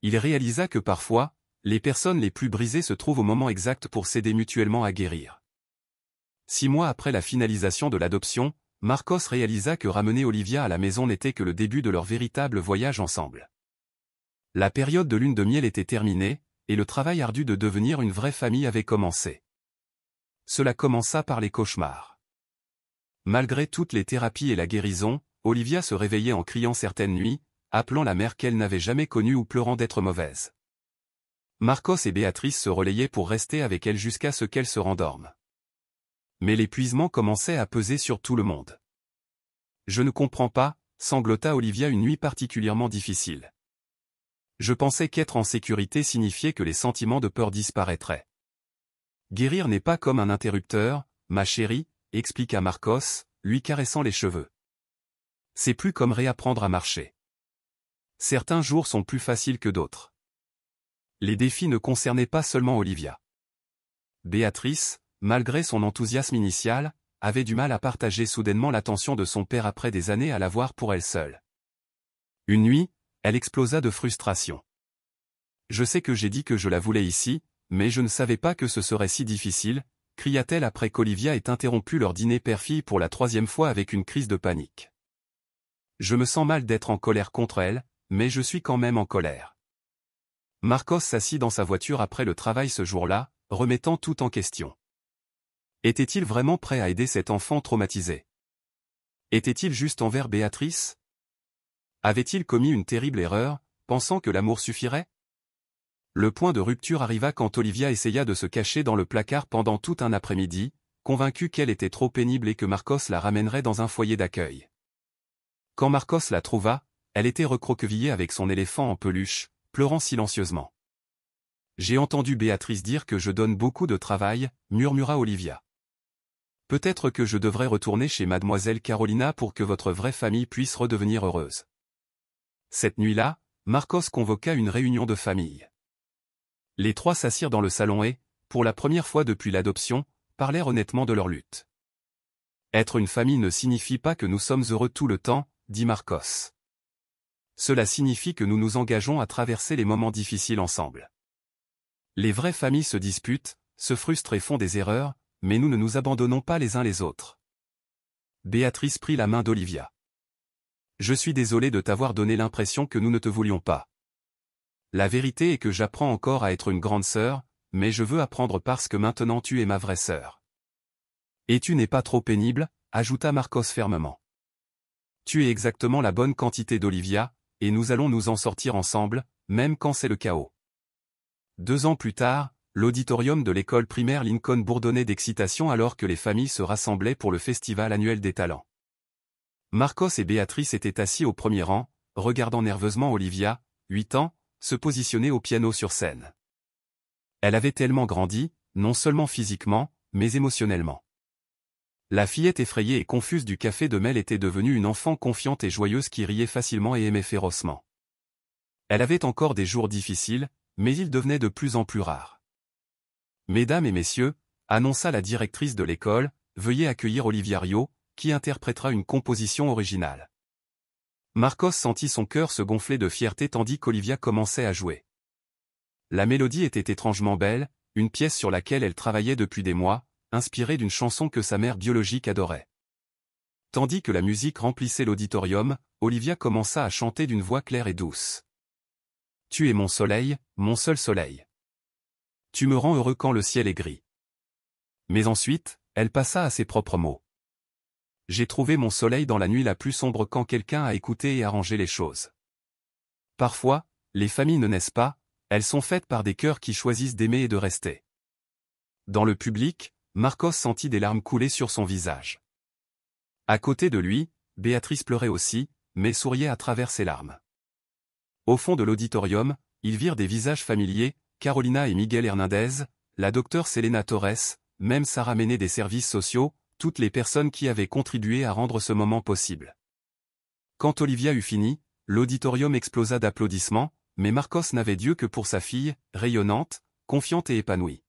Il réalisa que parfois, les personnes les plus brisées se trouvent au moment exact pour s'aider mutuellement à guérir. 6 mois après la finalisation de l'adoption, Marcos réalisa que ramener Olivia à la maison n'était que le début de leur véritable voyage ensemble. La période de lune de miel était terminée, et le travail ardu de devenir une vraie famille avait commencé. Cela commença par les cauchemars. Malgré toutes les thérapies et la guérison, Olivia se réveillait en criant certaines nuits, appelant la mère qu'elle n'avait jamais connue ou pleurant d'être mauvaise. Marcos et Béatrice se relayaient pour rester avec elle jusqu'à ce qu'elle se rendorme. Mais l'épuisement commençait à peser sur tout le monde. Je ne comprends pas, sanglota Olivia une nuit particulièrement difficile. Je pensais qu'être en sécurité signifiait que les sentiments de peur disparaîtraient. Guérir n'est pas comme un interrupteur, ma chérie, expliqua Marcos, lui caressant les cheveux. C'est plus comme réapprendre à marcher. Certains jours sont plus faciles que d'autres. Les défis ne concernaient pas seulement Olivia. Béatrice, malgré son enthousiasme initial, avait du mal à partager soudainement l'attention de son père après des années à la voir pour elle seule. Une nuit, elle explosa de frustration. Je sais que j'ai dit que je la voulais ici, mais je ne savais pas que ce serait si difficile, cria-t-elle après qu'Olivia ait interrompu leur dîner père-fille pour la 3e fois avec une crise de panique. Je me sens mal d'être en colère contre elle, mais je suis quand même en colère. Marcos s'assit dans sa voiture après le travail ce jour-là, remettant tout en question. Était-il vraiment prêt à aider cet enfant traumatisé? Était-il juste envers Béatrice? Avait-il commis une terrible erreur, pensant que l'amour suffirait? Le point de rupture arriva quand Olivia essaya de se cacher dans le placard pendant tout un après-midi, convaincue qu'elle était trop pénible et que Marcos la ramènerait dans un foyer d'accueil. Quand Marcos la trouva, elle était recroquevillée avec son éléphant en peluche, pleurant silencieusement. « J'ai entendu Béatrice dire que je donne beaucoup de travail, » murmura Olivia. « Peut-être que je devrais retourner chez Mademoiselle Carolina pour que votre vraie famille puisse redevenir heureuse. » Cette nuit-là, Marcos convoqua une réunion de famille. Les trois s'assirent dans le salon et, pour la première fois depuis l'adoption, parlèrent honnêtement de leur lutte. « Être une famille ne signifie pas que nous sommes heureux tout le temps, » dit Marcos. « Cela signifie que nous nous engageons à traverser les moments difficiles ensemble. Les vraies familles se disputent, se frustrent et font des erreurs, mais nous ne nous abandonnons pas les uns les autres. » Béatrice prit la main d'Olivia. « Je suis désolé de t'avoir donné l'impression que nous ne te voulions pas. La vérité est que j'apprends encore à être une grande sœur, mais je veux apprendre parce que maintenant tu es ma vraie sœur. Et tu n'es pas trop pénible, ajouta Marcos fermement. Tu es exactement la bonne quantité d'Olivia, et nous allons nous en sortir ensemble, même quand c'est le chaos. 2 ans plus tard, l'auditorium de l'école primaire Lincoln bourdonnait d'excitation alors que les familles se rassemblaient pour le festival annuel des talents. Marcos et Béatrice étaient assis au premier rang, regardant nerveusement Olivia, 8 ans, se positionner au piano sur scène. Elle avait tellement grandi, non seulement physiquement, mais émotionnellement. La fillette effrayée et confuse du café de Mel était devenue une enfant confiante et joyeuse qui riait facilement et aimait férocement. Elle avait encore des jours difficiles, mais ils devenaient de plus en plus rares. « Mesdames et messieurs, » annonça la directrice de l'école, « veuillez accueillir Olivia Rio, qui interprétera une composition originale. » Marcos sentit son cœur se gonfler de fierté tandis qu'Olivia commençait à jouer. La mélodie était étrangement belle, une pièce sur laquelle elle travaillait depuis des mois, inspirée d'une chanson que sa mère biologique adorait. Tandis que la musique remplissait l'auditorium, Olivia commença à chanter d'une voix claire et douce. « Tu es mon soleil, mon seul soleil. Tu me rends heureux quand le ciel est gris. » Mais ensuite, elle passa à ses propres mots. « J'ai trouvé mon soleil dans la nuit la plus sombre quand quelqu'un a écouté et arrangé les choses. » Parfois, les familles ne naissent pas, elles sont faites par des cœurs qui choisissent d'aimer et de rester. Dans le public, Marcos sentit des larmes couler sur son visage. À côté de lui, Béatrice pleurait aussi, mais souriait à travers ses larmes. Au fond de l'auditorium, ils virent des visages familiers, Carolina et Miguel Hernandez, la docteure Selena Torres, même Sarah Méné des services sociaux, toutes les personnes qui avaient contribué à rendre ce moment possible. Quand Olivia eut fini, l'auditorium explosa d'applaudissements, mais Marcos n'avait Dieu que pour sa fille, rayonnante, confiante et épanouie.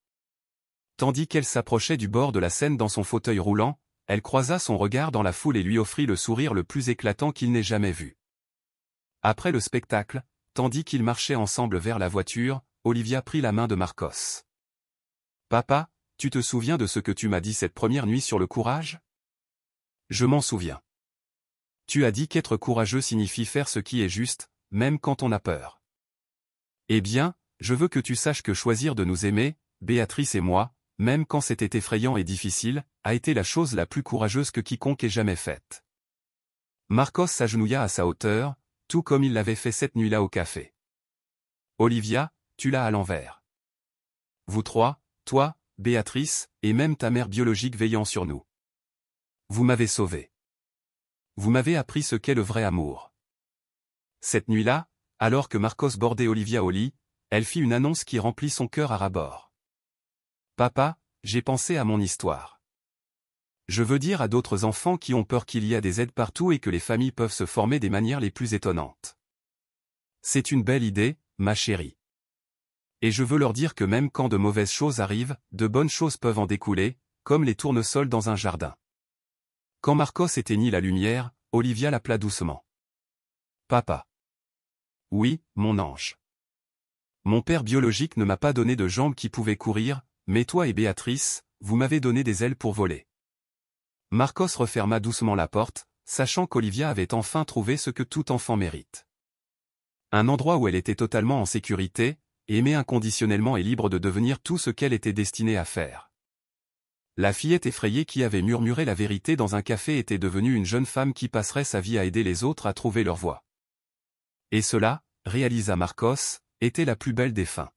Tandis qu'elle s'approchait du bord de la scène dans son fauteuil roulant, elle croisa son regard dans la foule et lui offrit le sourire le plus éclatant qu'il n'ait jamais vu. Après le spectacle, tandis qu'ils marchaient ensemble vers la voiture, Olivia prit la main de Marcos. « Papa, tu te souviens de ce que tu m'as dit cette première nuit sur le courage ? » ?»« Je m'en souviens. Tu as dit qu'être courageux signifie faire ce qui est juste, même quand on a peur. Eh bien, je veux que tu saches que choisir de nous aimer, Béatrice et moi, même quand c'était effrayant et difficile, a été la chose la plus courageuse que quiconque ait jamais faite. » Marcos s'agenouilla à sa hauteur, tout comme il l'avait fait cette nuit-là au café. « Olivia, tu l'as à l'envers. Vous trois, toi, Béatrice, et même ta mère biologique veillant sur nous. Vous m'avez sauvé. Vous m'avez appris ce qu'est le vrai amour. » Cette nuit-là, alors que Marcos bordait Olivia au lit, elle fit une annonce qui remplit son cœur à ras-bord. « Papa, j'ai pensé à mon histoire. Je veux dire à d'autres enfants qui ont peur qu'il y a des aides partout et que les familles peuvent se former des manières les plus étonnantes. C'est une belle idée, ma chérie. Et je veux leur dire que même quand de mauvaises choses arrivent, de bonnes choses peuvent en découler, comme les tournesols dans un jardin. » Quand Marcos éteignit la lumière, Olivia l'appela doucement. « Papa. »« Oui, mon ange. Mon père biologique ne m'a pas donné de jambes qui pouvaient courir, mais toi et Béatrice, vous m'avez donné des ailes pour voler. » Marcos referma doucement la porte, sachant qu'Olivia avait enfin trouvé ce que tout enfant mérite. Un endroit où elle était totalement en sécurité, aimée inconditionnellement et libre de devenir tout ce qu'elle était destinée à faire. La fillette effrayée qui avait murmuré la vérité dans un café était devenue une jeune femme qui passerait sa vie à aider les autres à trouver leur voie. Et cela, réalisa Marcos, était la plus belle des fins.